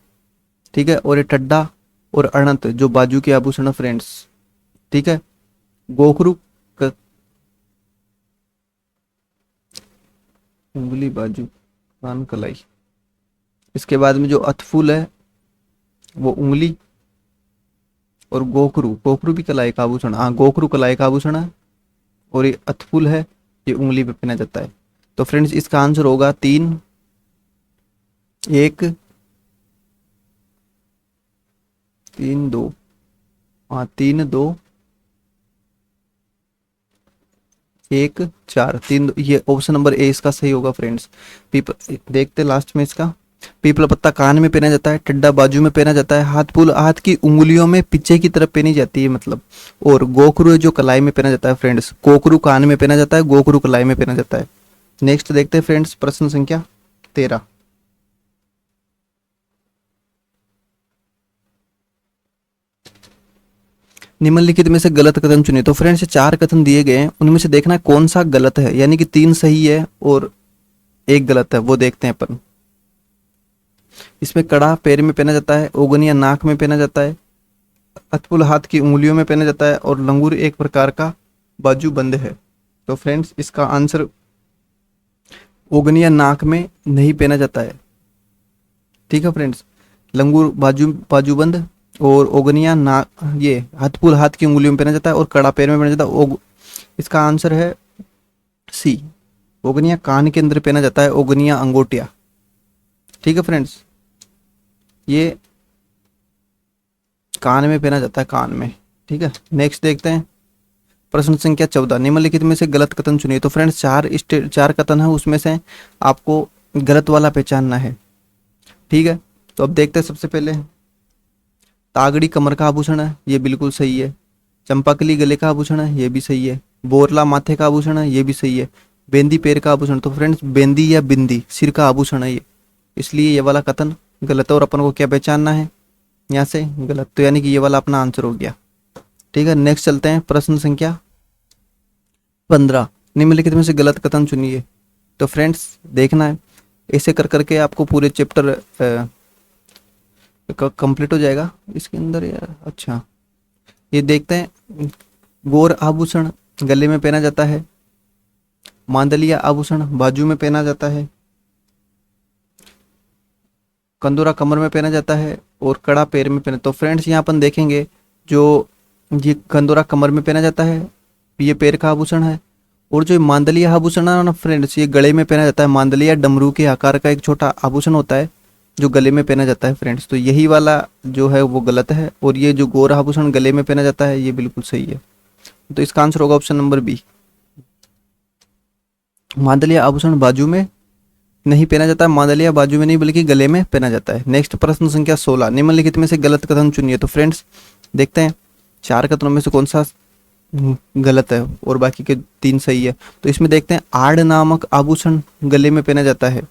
ठीक है, और ये टड्डा और अणत जो बाजू के आभूषण है फ्रेंड्स। ठीक है, गोखरू उंगली, बाजू, कान, कलाई। इसके बाद में जो अतफूल है वो उंगली, और गोखरू, गोखरू भी कलाई का आभूषण, हाँ गोखरू कलाई का आभूषण है। और ये अतफुल है, ये उंगली पे पहना जाता है। तो फ्रेंड्स इसका आंसर होगा 3, 1, 3, 2। हाँ 3, 2, 1, 4, 3, 2। ये ऑप्शन नंबर ए इसका सही होगा फ्रेंड्स। देखते लास्ट में इसका पीपल पत्ता कान में पहना जाता है, टड्डा बाजू में पहना जाता है, हाथ फूल हाथ की उंगलियों में पीछे की तरफ पहनी जाती है मतलब। और गोखरू है जो कलाई में पहना जाता है फ्रेंड्स, कोकरू कान में पहना जाता है, गोखरू कलाई में पहना जाता है। नेक्स्ट देखते हैं फ्रेंड्स प्रश्न संख्या 13। निम्नलिखित में से गलत कथन चुनिए। तो फ्रेंड्स ये 4 कथन दिए गए हैं, उनमें से देखना है कौन सा गलत है, यानी कि 3 सही है और 1 गलत है, वो देखते हैं अपन। इसमें कड़ा पैर में पहना जाता है, ओगनिया नाक में पहना जाता है, अतपुल हाथ की उंगलियों में पहना जाता है और लंगूर एक प्रकार का बाजू बंद है। तो फ्रेंड्स इसका आंसर ओगनिया नाक में नहीं पहना जाता है। ठीक है फ्रेंड्स, लंगूर बाजूबंद और ओगनिया नाक, ये हथपुल हाथ की उंगलियों में पहना जाता है और कड़ा पैर में पहना जाता है। इसका आंसर है सी, ओगनिया कान के अंदर पहना जाता है, ओगनिया अंगोटिया। ठीक है फ्रेंड्स, ये कान में पहना जाता है, कान में। ठीक है, नेक्स्ट देखते हैं प्रश्न संख्या 14। निम्नलिखित में से गलत कथन चुनिए। तो फ्रेंड्स 4 कथन है, उसमें से आपको गलत वाला पहचानना है। ठीक है, तो अब देखते हैं। सबसे पहले तागड़ी कमर का आभूषण है, ये बिल्कुल सही है। चंपाकली गले का आभूषण है, ये भी सही है। बोरला माथे का आभूषण है, ये भी सही है। बेंदी पैर का आभूषण, तो फ्रेंड्स बेंदी या बिंदी सिर का आभूषण है ये, इसलिए ये वाला कथन गलत है। और अपन को क्या पहचानना है यहाँ से गलत, तो यानी कि ये वाला अपना आंसर हो गया। ठीक है, नेक्स्ट चलते हैं प्रश्न संख्या 15। निम्नलिखित में से गलत कथन चुनिए। तो फ्रेंड्स देखना है, ऐसे कर करके आपको पूरे चैप्टर कंप्लीट हो जाएगा इसके अंदर यार। अच्छा, ये देखते हैं। गोर आभूषण गले में पहना जाता है, मांदलिया आभूषण बाजू में पहना जाता है, कंदूरा कमर में पहना जाता है और कड़ा पैर में पहना। तो फ्रेंड्स यहाँ अपन देखेंगे, जो ये कंदूरा कमर में पहना जाता है ये पैर का आभूषण है, और जो मांदलिया आभूषण है ना फ्रेंड्स, ये गले में पहना जाता है। मांदलिया डमरू के आकार का एक छोटा आभूषण होता है जो गले में पहना जाता है फ्रेंड्स। तो यही वाला जो है वो गलत है, और ये जो गोरा आभूषण गले में पहना जाता है ये बिल्कुल सही है। तो इसका आंसर होगा ऑप्शन नंबर बी, मांदलिया आभूषण बाजू में नहीं पहना जाता है। मांदलिया बाजू में नहीं बल्कि गले में पहना जाता है। नेक्स्ट प्रश्न संख्या 16। निम्नलिखित में से गलत कथन चुनिए। तो फ्रेंड्स देखते हैं 4 कथनों में से कौन सा गलत है और बाकी के 3 सही है। तो इसमें देखते हैं, आड़ नामक आभूषण गले में पहना जाता है,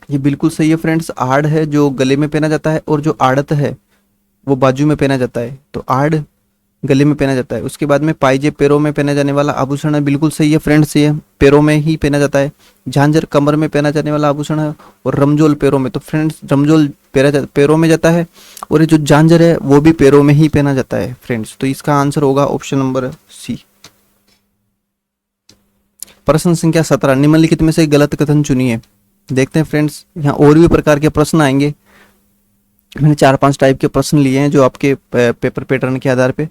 ये बिल्कुल सही है फ्रेंड्स। आड़ है जो गले में पहना जाता है, और जो आड़त है वो बाजू में पहना जाता है। तो आड़ गले में पहना जाता है। उसके बाद में पाइजे पैरों में पहना जाने वाला आभूषण है, बिल्कुल सही है फ्रेंड्स, ये पैरों में ही पहना जाता है। झांझर कमर में पहना जाने वाला आभूषण है, और रमजोल पैरों में। तो फ्रेंड्स रमजोल पैरों में जाता है, और ये जो झांझर है वो भी पैरों में ही पहना जाता है फ्रेंड्स। तो इसका आंसर होगा ऑप्शन नंबर सी। प्रश्न संख्या 17। निम्नलिखित में से गलत कथन चुनिए। देखते हैं फ्रेंड्स, यहाँ और भी प्रकार के प्रश्न आएंगे। मैंने 4-5 टाइप के प्रश्न लिए हैं जो आपके पेपर पैटर्न के आधार पे।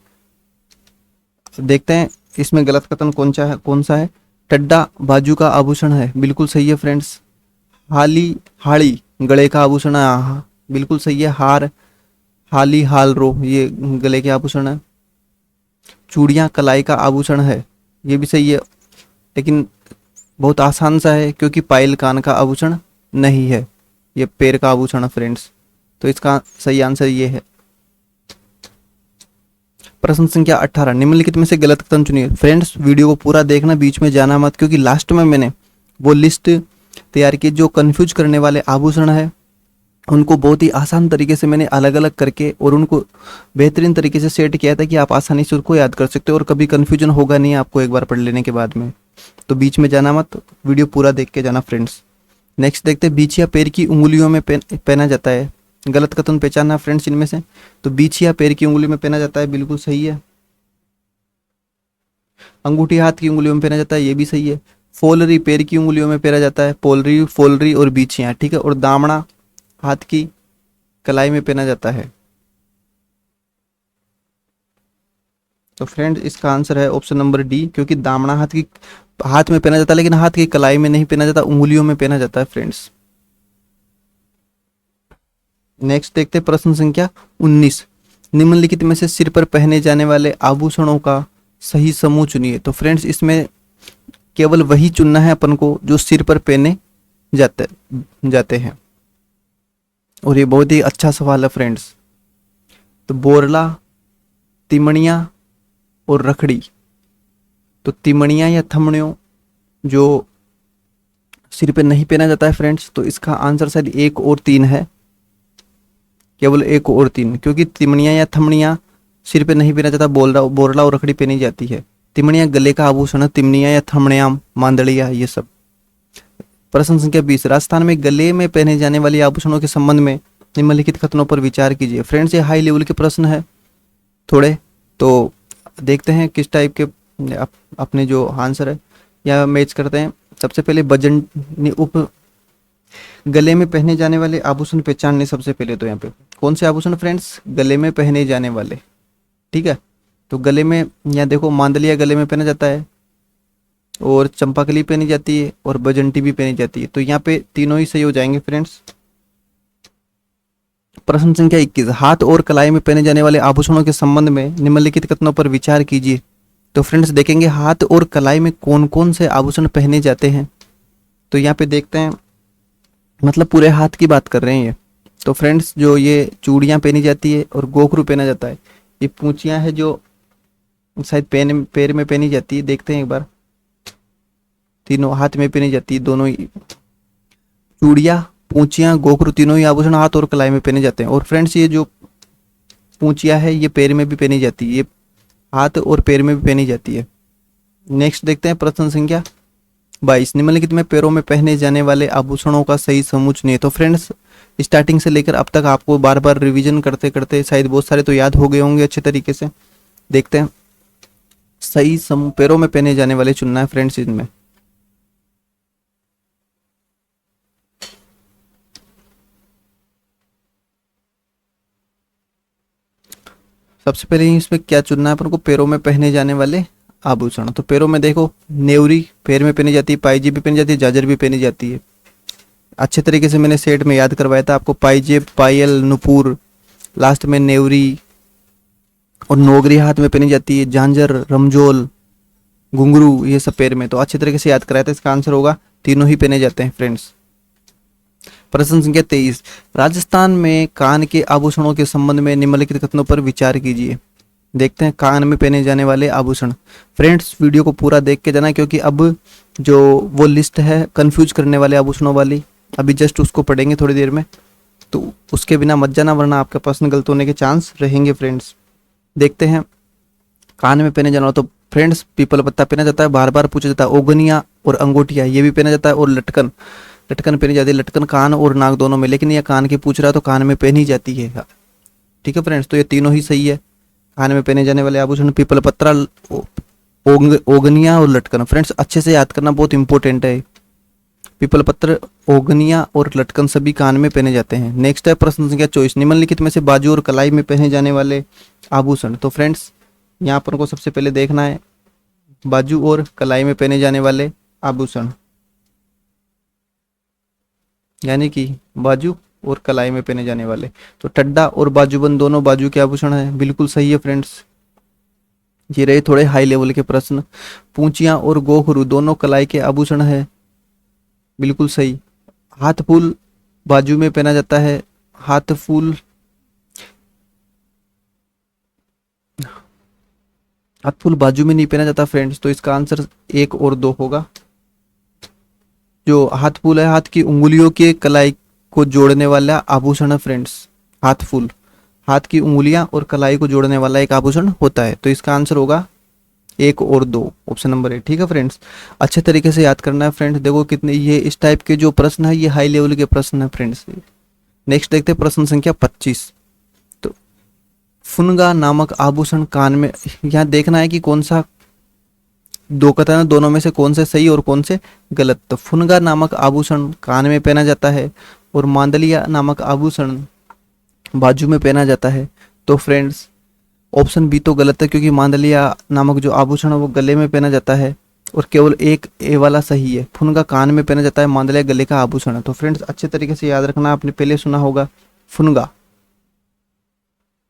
देखते हैं इसमें गलत कथन कौन सा है। टड्डा बाजू का आभूषण है, बिल्कुल सही है फ्रेंड्स। हाड़ी गले का आभूषण है, बिल्कुल सही है। हार हाली हाल रो ये गले के आभूषण है। चूड़ियाँ कलाई का आभूषण है, ये भी सही है, लेकिन बहुत आसान सा है क्योंकि पायल कान का आभूषण नहीं है, ये पैर का आभूषण है फ्रेंड्स। तो इसका सही आंसर ये है। प्रश्न संख्या 18। निम्नलिखित में से गलत कथन चुनिए। फ्रेंड्स वीडियो को पूरा देखना, बीच में जाना मत, क्योंकि लास्ट में मैंने वो लिस्ट तैयार की जो कंफ्यूज करने वाले आभूषण है उनको बहुत ही आसान तरीके से मैंने अलग अलग करके और उनको बेहतरीन तरीके से सेट किया था कि आप आसानी से उनको याद कर सकते हो और कभी कन्फ्यूजन होगा नहीं आपको एक बार पढ़ लेने के बाद में। तो बीच में जाना मत, वीडियो पूरा देख के जाना फ्रेंड्स। नेक्स्ट देखते हैं, बीच या पैर की उंगलियों में पहना जाता है। गलत कथन पहचानना फ्रेंड्स इनमें से। तो बीच या पैर की उंगली में पहना जाता है, बिल्कुल सही है। अंगूठी हाथ की उंगलियों में पहना जाता है, ये भी सही है। फोलरी पैर की उंगलियों में पहना जाता है, फोलरी और बीछियाँ, ठीक है। और दामना हाथ की कलाई में पहना जाता है। तो फ्रेंड्स इसका आंसर है ऑप्शन नंबर डी, क्योंकि दामना हाथ में पहना जाता है, लेकिन हाथ की कलाई में नहीं पहना जाता, उंगलियों में पहना जाता है फ्रेंड्स। नेक्स्ट देखते हैं प्रश्न संख्या 19। निम्नलिखित में से सिर पर पहने जाने वाले आभूषणों का सही समूह चुनिए। तो फ्रेंड्स इसमें केवल वही चुनना है अपन को जो सिर पर पहने जाते जाते हैं। और ये बहुत ही अच्छा सवाल है फ्रेंड्स। तो बोरला, तिमणिया और रखड़ी। तो तिमणिया या थमड़ियों जो सिर पे नहीं पहना जाता है फ्रेंड्स, तो इसका आंसर शायद 1 और 3 है, केवल 1 और 3, क्योंकि तिमणिया या थमड़िया सिर पे नहीं पहना जाता, बोरला और रखड़ी पहनी जाती है। तिमणिया गले का आभूषण है, तिमनिया या थमड़िया, मांदड़िया, ये सब। प्रश्न संख्या 20, राजस्थान में गले में पहने जाने वाले आभूषणों के संबंध में निम्नलिखित कथनों पर विचार कीजिए। फ्रेंड्स ये हाई लेवल के प्रश्न है थोड़े, तो देखते हैं किस टाइप के अपने जो आंसर है या मैच करते हैं। सबसे पहले वजन उप गले में पहने जाने वाले आभूषण पहचानने। सबसे पहले तो यहाँ पे कौन से आभूषण फ्रेंड्स, गले में पहने जाने वाले, ठीक है। तो गले में यहाँ देखो मांदलिया गले में पहना जाता है, और चंपाकली पहनी जाती है, और बजंटी भी पहनी जाती है। तो यहाँ पे तीनों ही सही हो जाएंगे फ्रेंड्स। प्रश्न संख्या 21, हाथ और कलाई में पहने जाने वाले आभूषणों के संबंध में निम्नलिखित कथनों पर विचार कीजिए। तो फ्रेंड्स देखेंगे हाथ और कलाई में कौन कौन से आभूषण पहने जाते हैं। तो यहाँ पे देखते हैं, मतलब पूरे हाथ की बात कर रहे हैं ये। तो फ्रेंड्स जो ये चूड़ियाँ पहनी जाती है और गोखरू पहना जाता है। ये पूंछियाँ है जो शायद पैर में पहनी जाती है, देखते हैं एक बार। तीनों हाथ में पहनी जाती है, दोनों ही चूड़ियाँ, पूंछियाँ, गोखरू, तीनों ही आभूषण हाथ और कलाई में पहने जाते हैं। और फ्रेंड्स ये जो पूंछियाँ है ये पैर में भी पहनी जाती है, ये हाथ और पैर में भी पहनी जाती है। नेक्स्ट देखते हैं प्रश्न संख्या 22, निम्नलिखित में पैरों में पहने जाने वाले आभूषणों का सही समूह चुनिए। तो फ्रेंड्स स्टार्टिंग से लेकर अब तक आपको बार बार रिवीजन करते करते शायद बहुत सारे तो याद हो गए होंगे अच्छे तरीके से। देखते हैं सही समूह पैरों में पहने जाने वाले चुनना है फ्रेंड्स। इनमें सबसे पहले इसमें क्या चुनना है अपन को, पैरों में पहने जाने वाले आभूषण। तो पैरों में देखो नेवरी पैर में पहनी जाती है, पायजेब भी पहनी जाती है, जाजर भी पहनी जाती है। अच्छे तरीके से मैंने सेट में याद करवाया था आपको, पायजेब, पायल, नुपुर, लास्ट में नेवरी और नोगरी हाथ में पहनी जाती है, झांझर, रमजोल, घुंघरू, ये सब पैर में। तो अच्छे तरीके से याद कराया था। इसका आंसर होगा तीनों ही पहने जाते हैं फ्रेंड्स। प्रश्न संख्या 23, राजस्थान में कान के आभूषणों के संबंध में निम्नलिखित कथनों पर विचार कीजिए। देखते हैं कान में पहने जाने वाले आभूषण। फ्रेंड्स वीडियो को पूरा देख के जाना, क्योंकि अब जो वो लिस्ट है कंफ्यूज करने वाले आभूषणों वाली, अभी जस्ट उसको पढ़ेंगे थोड़ी देर में, तो उसके बिना मत जाना, वरना आपका प्रश्न गलत होने के चांस रहेंगे फ्रेंड्स। देखते हैं कान में पहने जाना। तो फ्रेंड्स पीपल पत्ता पहना जाता है, बार बार पूछा जाता है। ओगनिया और अंगूठिया ये भी पहना जाता है, और लटकन पहनी जाती है। लटकन कान और नाक दोनों में, लेकिन यह कान की पूछ रहा है तो कान में पहनी जाती है, ठीक है फ्रेंड्स। तो ये तीनों ही सही है। कान में पहने जाने वाले आभूषण पीपल पत्रा, ओगनिया और लटकन। फ्रेंड्स अच्छे से याद करना, बहुत इंपॉर्टेंट है। पीपल पत्र, ओगनिया और लटकन सभी कान में पहने जाते हैं। नेक्स्ट है प्रश्न संख्या 24, निम्नलिखित में से बाजू और कलाई में पहने जाने वाले आभूषण। तो फ्रेंड्स यहाँ पर को सबसे पहले देखना है बाजू और कलाई में पहने जाने वाले आभूषण, यानी कि बाजू और कलाई में पहने जाने वाले। तो टड्डा और बाजूबंद दोनों बाजू के आभूषण है, बिल्कुल सही है फ्रेंड्स। ये रहे थोड़े हाई लेवल के प्रश्न। पूंचियां और गोखरू दोनों कलाई के आभूषण है, बिल्कुल सही। हाथ फूल बाजू में पहना जाता है, हाथ फूल बाजू में नहीं पहना जाता फ्रेंड्स। तो इसका आंसर 1 और 2 होगा। जो हाथ फूल है, हाथ की उंगलियों के कलाई को जोड़ने वाला आभूषण है फ्रेंड्स। हाथ फूल हाथ की उंगलियां और कलाई को जोड़ने वाला एक आभूषण होता है। तो इसका आंसर होगा 1 और 2, ऑप्शन नंबर 8, ठीक है फ्रेंड्स। अच्छे तरीके से याद करना है फ्रेंड्स। देखो कितने ये इस टाइप के जो प्रश्न है ये हाई लेवल के प्रश्न है फ्रेंड्स। नेक्स्ट देखते हैं प्रश्न संख्या 25। तो फुनगा नामक आभूषण कान में, यहाँ देखना है कि कौन सा दो कथन है, दोनों में से कौन से सही और कौन से गलत। तो फुनगा नामक आभूषण कान में पहना जाता है, और मांदलिया नामक आभूषण बाजू में पहना जाता है। तो फ्रेंड्स ऑप्शन बी तो गलत है, क्योंकि मांदलिया नामक जो आभूषण है वो गले में पहना जाता है, और केवल एक ए वाला सही है। फुनगा कान में पहना जाता है, मांदलिया गले का आभूषण है। तो फ्रेंड्स अच्छे तरीके से याद रखना, आपने पहले सुना होगा फुनगा,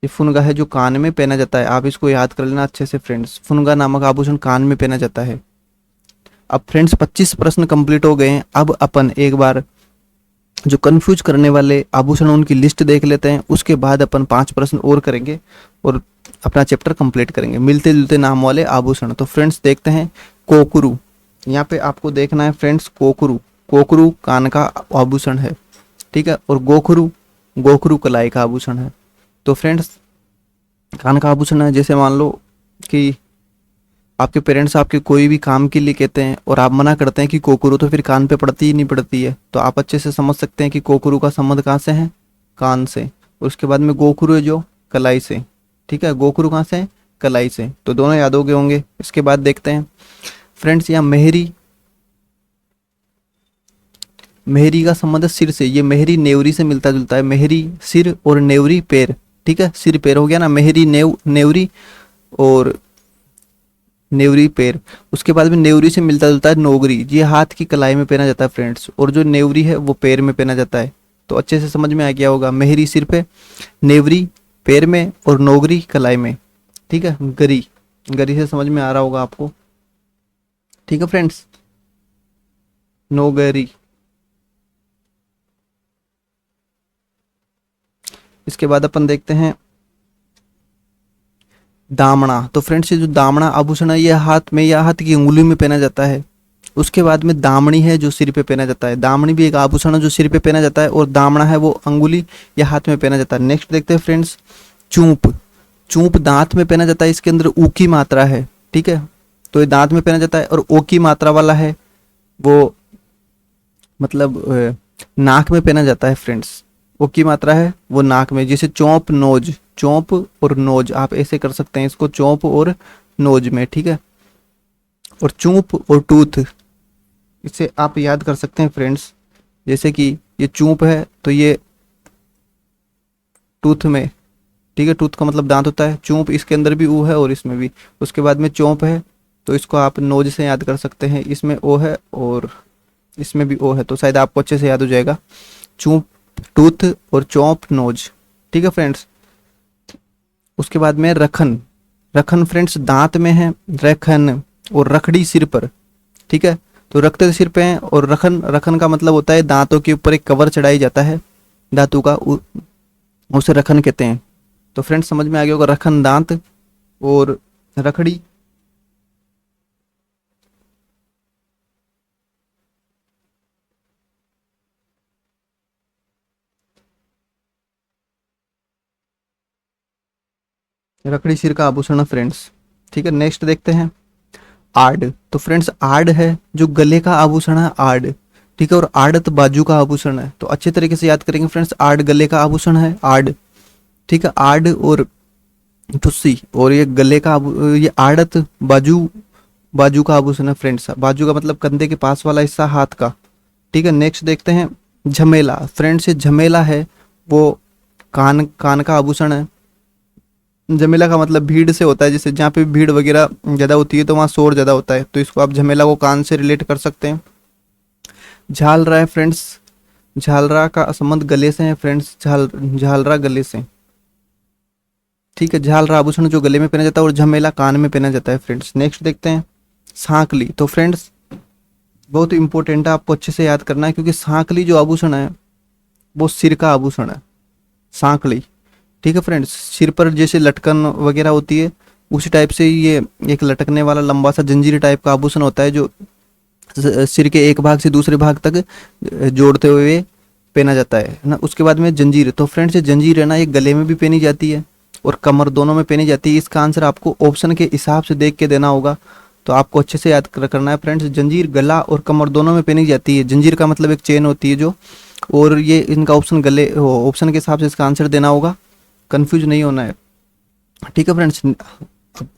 ये फुनगा है जो कान में पहना जाता है। आप इसको याद कर लेना अच्छे से फ्रेंड्स, फुनगा नामक आभूषण कान में पहना जाता है। अब फ्रेंड्स 25 प्रश्न कंप्लीट हो गए हैं। अब अपन एक बार जो कंफ्यूज करने वाले आभूषण उनकी लिस्ट देख लेते हैं, उसके बाद अपन 5 प्रश्न और करेंगे और अपना चैप्टर कंप्लीट करेंगे। मिलते जुलते नाम वाले आभूषण। तो फ्रेंड्स देखते हैं कोकरू। यहाँ पे आपको देखना है फ्रेंड्स कोकरू। कोकरू कान का आभूषण है, ठीक है। और गोखरू, गोखरू कलाई का आभूषण है। तो फ्रेंड्स कान का आभूषण है, जैसे मान लो कि आपके पेरेंट्स आपके कोई भी काम के लिए कहते हैं और आप मना करते हैं कि कोकरू, तो फिर कान पे पड़ती ही नहीं पड़ती है। तो आप अच्छे से समझ सकते हैं कि कोकरू का संबंध कहाँ से है, कान से। और उसके बाद में गोखरू है जो कलाई से, ठीक है। गोखरू कहाँ से है, कलाई से। तो दोनों याद हो गए होंगे। इसके बाद देखते हैं फ्रेंड्स यहाँ मेहरी। मेहरी का संबंध सिर से। ये मेहरी नेवरी से मिलता जुलता है। मेहरी सिर और नेवरी पैर, ठीक है। सिर पैर हो गया ना, मेहरी नेवरी और नेवरी पैर। उसके बाद में नेवरी से मिलता जुलता है नोगरी। ये हाथ की कलाई में पहना जाता है फ्रेंड्स, और जो नेवरी है वो पैर में पहना जाता है। तो अच्छे से समझ में आ गया होगा। मेहरी सिर पे, नेवरी पैर में और नोगरी कलाई में, ठीक है। गरी, गरी से समझ में आ रहा होगा आपको, ठीक है फ्रेंड्स। नोगरी। इसके बाद अपन देखते हैं दामना। तो फ्रेंड्स ये जो दामना आभूषण है, ये हाथ में या हाथ की उंगली में पहना जाता है। उसके बाद में दामनी है जो सिर पे पहना जाता है। दामनी भी एक आभूषण है जो सिर पे पहना जाता है, और दामना है वो अंगुली या हाथ में पहना जाता है। नेक्स्ट देखते हैं फ्रेंड्स चूंप। चूंप दांत में पहना जाता है। इसके अंदर ऊ की मात्रा है, ठीक है। तो ये दांत में पहना जाता है। और ओ की मात्रा वाला है वो मतलब नाक में पहना जाता है फ्रेंड्स। ओ की मात्रा है वो नाक में। जैसे चौंप नोज, चौंप और नोज आप ऐसे कर सकते हैं इसको, चौंप और नोज में, ठीक है। और चूंप और टूथ, इसे आप याद कर सकते हैं फ्रेंड्स। जैसे कि ये चूंप है तो ये टूथ में, ठीक है। टूथ का मतलब दांत होता है। चूंप इसके अंदर भी ऊ है और इसमें भी। उसके बाद में चौंप है तो इसको आप नोज से याद कर सकते हैं। इसमें ओ है और इसमें भी ओ है, तो शायद आपको अच्छे से याद हो जाएगा। चूंप, टूथ और चौंप, नोज, ठीक है फ्रेंड्स। उसके बाद में रखन। रखन फ्रेंड्स दांत में है, रखन। और रखड़ी सिर पर, ठीक है। तो रखते सिर पे हैं। और रखन, रखन का मतलब होता है दांतों के ऊपर एक कवर चढ़ाई जाता है धातु का, उसे रखन कहते हैं। तो फ्रेंड्स समझ में आ गया होगा, रखन दांत और रखड़ी। रखड़ी सिर का आभूषण है फ्रेंड्स, ठीक है। नेक्स्ट देखते हैं आड़। तो फ्रेंड्स आड़ है जो गले का आभूषण है, आड़, ठीक है। और आड़त बाजू का आभूषण है। तो अच्छे तरीके से याद करेंगे फ्रेंड्स, आड़ गले का आभूषण है, आड़, ठीक है। आड़ और ठुस्सी, और ये गले का ये आड़त बाजू, बाजू का आभूषण है फ्रेंड्स। बाजू का मतलब कंधे के पास वाला हिस्सा हाथ का, ठीक है। नेक्स्ट देखते हैं झमेला। फ्रेंड्स ये झमेला है वो कान, कान का आभूषण है। झमेला का मतलब भीड़ से होता है, जैसे जहाँ पे भीड़ वगैरह ज़्यादा होती है तो वहाँ शोर ज़्यादा होता है, तो इसको आप झमेला को कान से रिलेट कर सकते हैं। झालरा है फ्रेंड्स। झालरा का संबंध गले से है फ्रेंड्स। झालरा गले से, ठीक है। झालरा आभूषण जो गले में पहना जाता है और झमेला कान में पहना जाता है फ्रेंड्स। नेक्स्ट देखते हैं सांकली। तो फ्रेंड्स बहुत इंपॉर्टेंट है, आपको अच्छे से याद करना है, क्योंकि सांकली जो आभूषण है वो सिर का आभूषण है, सांकली, ठीक है फ्रेंड्स। सिर पर जैसे लटकन वगैरह होती है उसी टाइप से ये एक लटकने वाला लंबा सा जंजीर टाइप का आभूषण होता है, जो सिर के एक भाग से दूसरे भाग तक जोड़ते हुए पहना जाता है ना। उसके बाद में जंजीर। तो फ्रेंड्स ये जंजीर है ना, ये गले में भी पहनी जाती है और कमर, दोनों में पहनी जाती है। इसका आंसर आपको ऑप्शन के हिसाब से देख के देना होगा, तो आपको अच्छे से याद करना है फ्रेंड्स। जंजीर गला और कमर दोनों में पहनी जाती है। जंजीर का मतलब एक चेन होती है जो, और ये इनका ऑप्शन गले, ऑप्शन के हिसाब से इसका आंसर देना होगा, कंफ्यूज नहीं होना है, ठीक है फ्रेंड्स।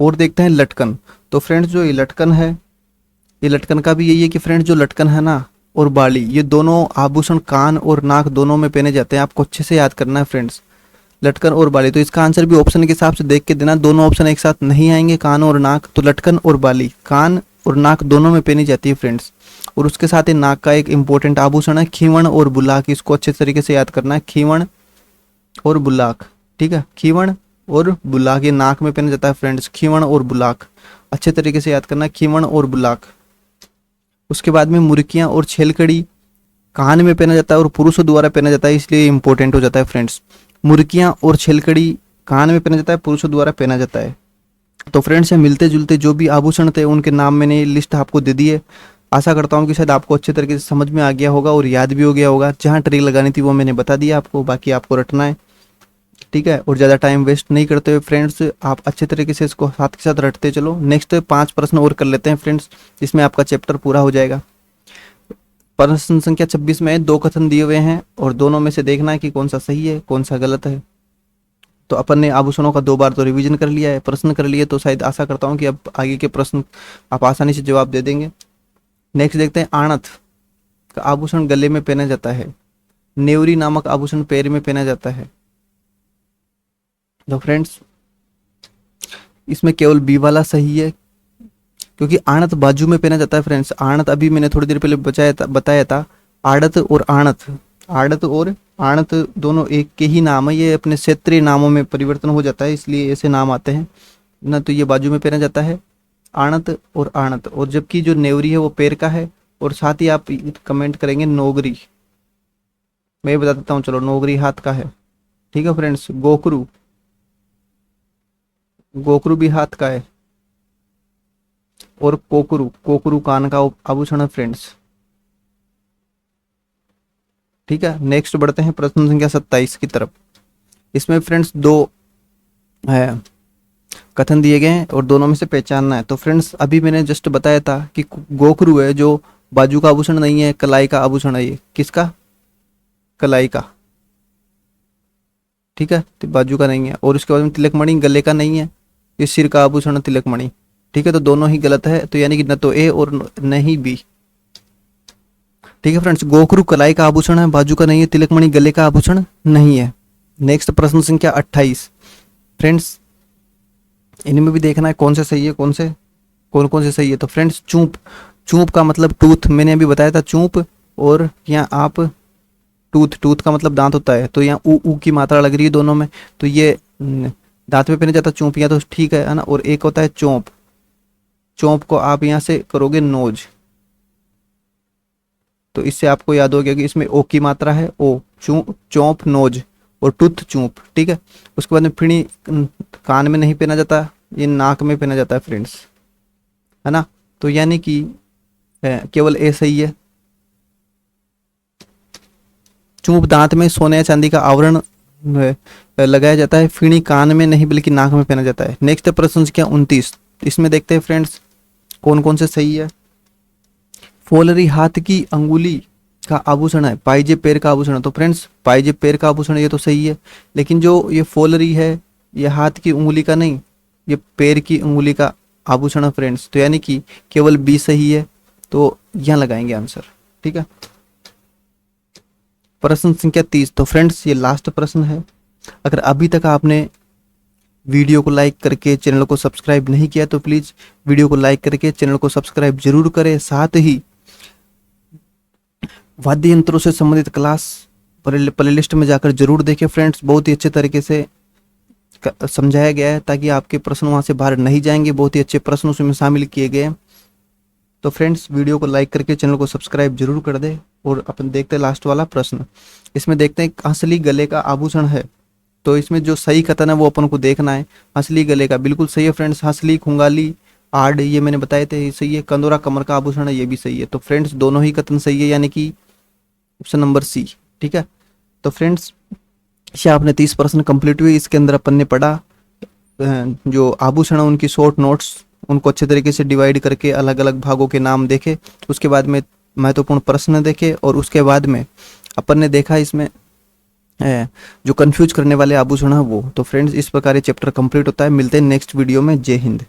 और देखते हैं लटकन। तो फ्रेंड्स जो ये लटकन है, ये लटकन का भी यही है कि फ्रेंड्स जो लटकन है ना और बाली, ये दोनों आभूषण कान और नाक दोनों में पहने जाते हैं। आपको अच्छे से याद करना है फ्रेंड्स, लटकन और बाली। तो इसका आंसर भी ऑप्शन के हिसाब से देख के देना। दोनों ऑप्शन एक साथ नहीं आएंगे, कान और नाक। तो लटकन और बाली कान और नाक दोनों में पहनी जाती है फ्रेंड्स। और उसके साथ ही नाक का एक इंपॉर्टेंट आभूषण है खीवण और बुलाक। इसको अच्छे तरीके से याद करना है, खीवण और बुलाक, ठीक है। खीवण और बुलाक ये नाक में पहना जाता है फ्रेंड्स, खीवण और बुलाक, अच्छे तरीके से याद करना है, खीवण और बुलाक। उसके बाद में मुर्कियां और छेलकड़ी कान में पहना जाता है और पुरुषों द्वारा पहना जाता है, इसलिए इंपॉर्टेंट हो जाता है फ्रेंड्स। मुर्कियां और छलकड़ी कान में पहना जाता है, पुरुषों द्वारा पहना जाता है। तो फ्रेंड्स ये मिलते जुलते जो भी आभूषण थे उनके नाम मैंने लिस्ट आपको दे दी है। आशा करता हूँ कि शायद आपको अच्छे तरीके से समझ में आ गया होगा और याद भी हो गया होगा। जहाँ ट्रिक लगानी थी वो मैंने बता दिया आपको, बाकी आपको रटना है, ठीक है। और ज़्यादा टाइम वेस्ट नहीं करते हुए फ्रेंड्स आप अच्छे तरीके से इसको साथ के साथ रटते चलो। नेक्स्ट 5 प्रश्न और कर लेते हैं फ्रेंड्स, जिसमें आपका चैप्टर पूरा हो जाएगा। प्रश्न संख्या 26 में 2 कथन दिए हुए हैं और दोनों में से देखना है कि कौन सा सही है कौन सा गलत है। तो अपन ने आभूषणों का 2 बार तो रिवीजन कर लिया है, प्रश्न कर लिए, तो शायद आशा करता हूँ कि अब आगे के प्रश्न आप आसानी से जवाब दे देंगे। नेक्स्ट देखते हैं, आणत का आभूषण गले में पहना जाता है, नेवरी नामक आभूषण पैर में पहना जाता है। तो फ्रेंड्स इसमें केवल बी वाला सही है, क्योंकि आणत बाजू में पहना जाता है फ्रेंड्स। आणत अभी मैंने थोड़ी देर पहले बताया था, आड़त और आणत, आड़त और आणत दोनों एक के ही नाम है, ये अपने क्षेत्रीय नामों में परिवर्तन हो जाता है, इसलिए ऐसे नाम आते हैं ना। तो ये बाजू में पहना जाता है आणत और आणत, और जबकि जो नेवरी है वो पैर का है। और साथ ही आप कमेंट करेंगे नोगरी, मैं बता देता हूँ चलो, नोगरी हाथ का है, ठीक है फ्रेंड्स। गोकरू, गोकरू भी हाथ का है। और कोकरू, कोकरू कान का आभूषण है फ्रेंड्स, ठीक है। नेक्स्ट बढ़ते हैं प्रश्न संख्या 27 की तरफ। इसमें फ्रेंड्स 2 है कथन दिए गए हैं और दोनों में से पहचानना है। तो फ्रेंड्स अभी मैंने जस्ट बताया था कि गोखरू है जो बाजू का आभूषण नहीं है, कलाई का आभूषण है। ये किसका? कलाई का, ठीक है, तो बाजू का नहीं है। और उसके बाद में तिलकमणि गले का नहीं है, ये सिर का आभूषण तिलकमणि, ठीक है। तो दोनों ही गलत है, तो यानी कि न तो ए और न ही बी, ठीक है फ्रेंड्स। गोखरू कलाई का आभूषण है, बाजू का नहीं है, तिलकमणि गले का आभूषण नहीं है। नेक्स्ट प्रश्न संख्या 28 फ्रेंड्स, इनमें भी देखना है कौन से सही है कौन कौन से सही है। तो फ्रेंड्स चूप, चूप का मतलब टूथ, मैंने अभी बताया था चूप, और यहाँ आप टूथ, टूथ का मतलब दांत होता है, तो यहाँ ऊ की मात्रा लग रही है दोनों में, तो ये दांत में पहने जाता चूप, या तो ठीक है ना। और एक होता है चौंप, चौंप को आप यहाँ से करोगे नोज, तो इससे आपको याद हो गया कि इसमें ओ की मात्रा है, ओ, चौंप नोज, और टूथ चूप, ठीक है। उसके बाद में फिणी कान में नहीं पहना जाता, ये नाक में पहना जाता है फ्रेंड्स, है ना। तो यानी कि केवल ए सही है। चूप दांत में सोने या चांदी का आवरण लगाया जाता है, फिणी कान में नहीं बल्कि नाक में पहना जाता है। नेक्स्ट प्रश्न संख्या 29, इसमें देखते हैं फ्रेंड्स कौन कौन से सही है। फोलरी हाथ की अंगुली का आभूषण है, पाइजे पैर का आभूषण है। तो फ्रेंड्स पाइजे पैर का आभूषण ये तो सही है, लेकिन जो ये फोलरी है ये हाथ की उंगली का नहीं, ये पैर की उंगली का आभूषण है फ्रेंड्स। तो यानी कि केवल बी सही है, तो यहाँ लगाएंगे आंसर, ठीक है। प्रश्न संख्या 30, तो फ्रेंड्स ये लास्ट प्रश्न है। अगर अभी तक आपने वीडियो को लाइक करके चैनल को सब्सक्राइब नहीं किया तो प्लीज वीडियो को लाइक करके चैनल को सब्सक्राइब जरूर करें। साथ ही वाद्य यंत्रों से संबंधित क्लास प्लेलिस्ट में जाकर जरूर देखें फ्रेंड्स, बहुत ही अच्छे तरीके से समझाया गया है, ताकि आपके प्रश्न वहां से बाहर नहीं जाएंगे, बहुत ही अच्छे प्रश्न उसमें शामिल किए गए हैं। तो फ्रेंड्स वीडियो को लाइक करके चैनल को सब्सक्राइब जरूर कर दे। और अपन देखते हैं लास्ट वाला प्रश्न। इसमें देखते हैं असली गले का आभूषण है, तो इसमें जो सही कथन है वो अपन को देखना है। असली गले का बिल्कुल सही है फ्रेंड्स, हंसली, खुंगाली, आड़ ये मैंने बताए थे, ये सही है। कंदोरा कमर का आभूषण है, ये भी सही है। तो फ्रेंड्स दोनों ही कथन सही है, यानी कि ऑप्शन नंबर सी, ठीक है। तो फ्रेंड्स ये आपने 30 प्रश्न कंप्लीट हुए। इसके अंदर अपन ने पढ़ा जो आभूषण है उनकी शॉर्ट नोट्स, उनको अच्छे तरीके से डिवाइड करके अलग अलग भागों के नाम देखे, उसके बाद में महत्वपूर्ण प्रश्न देखे, और उसके बाद में अपन ने देखा इसमें जो कंफ्यूज करने वाले आभूषण है वो। तो फ्रेंड्स इस प्रकार ये चैप्टर कंप्लीट होता है। मिलते हैं नेक्स्ट वीडियो में। जय हिंद।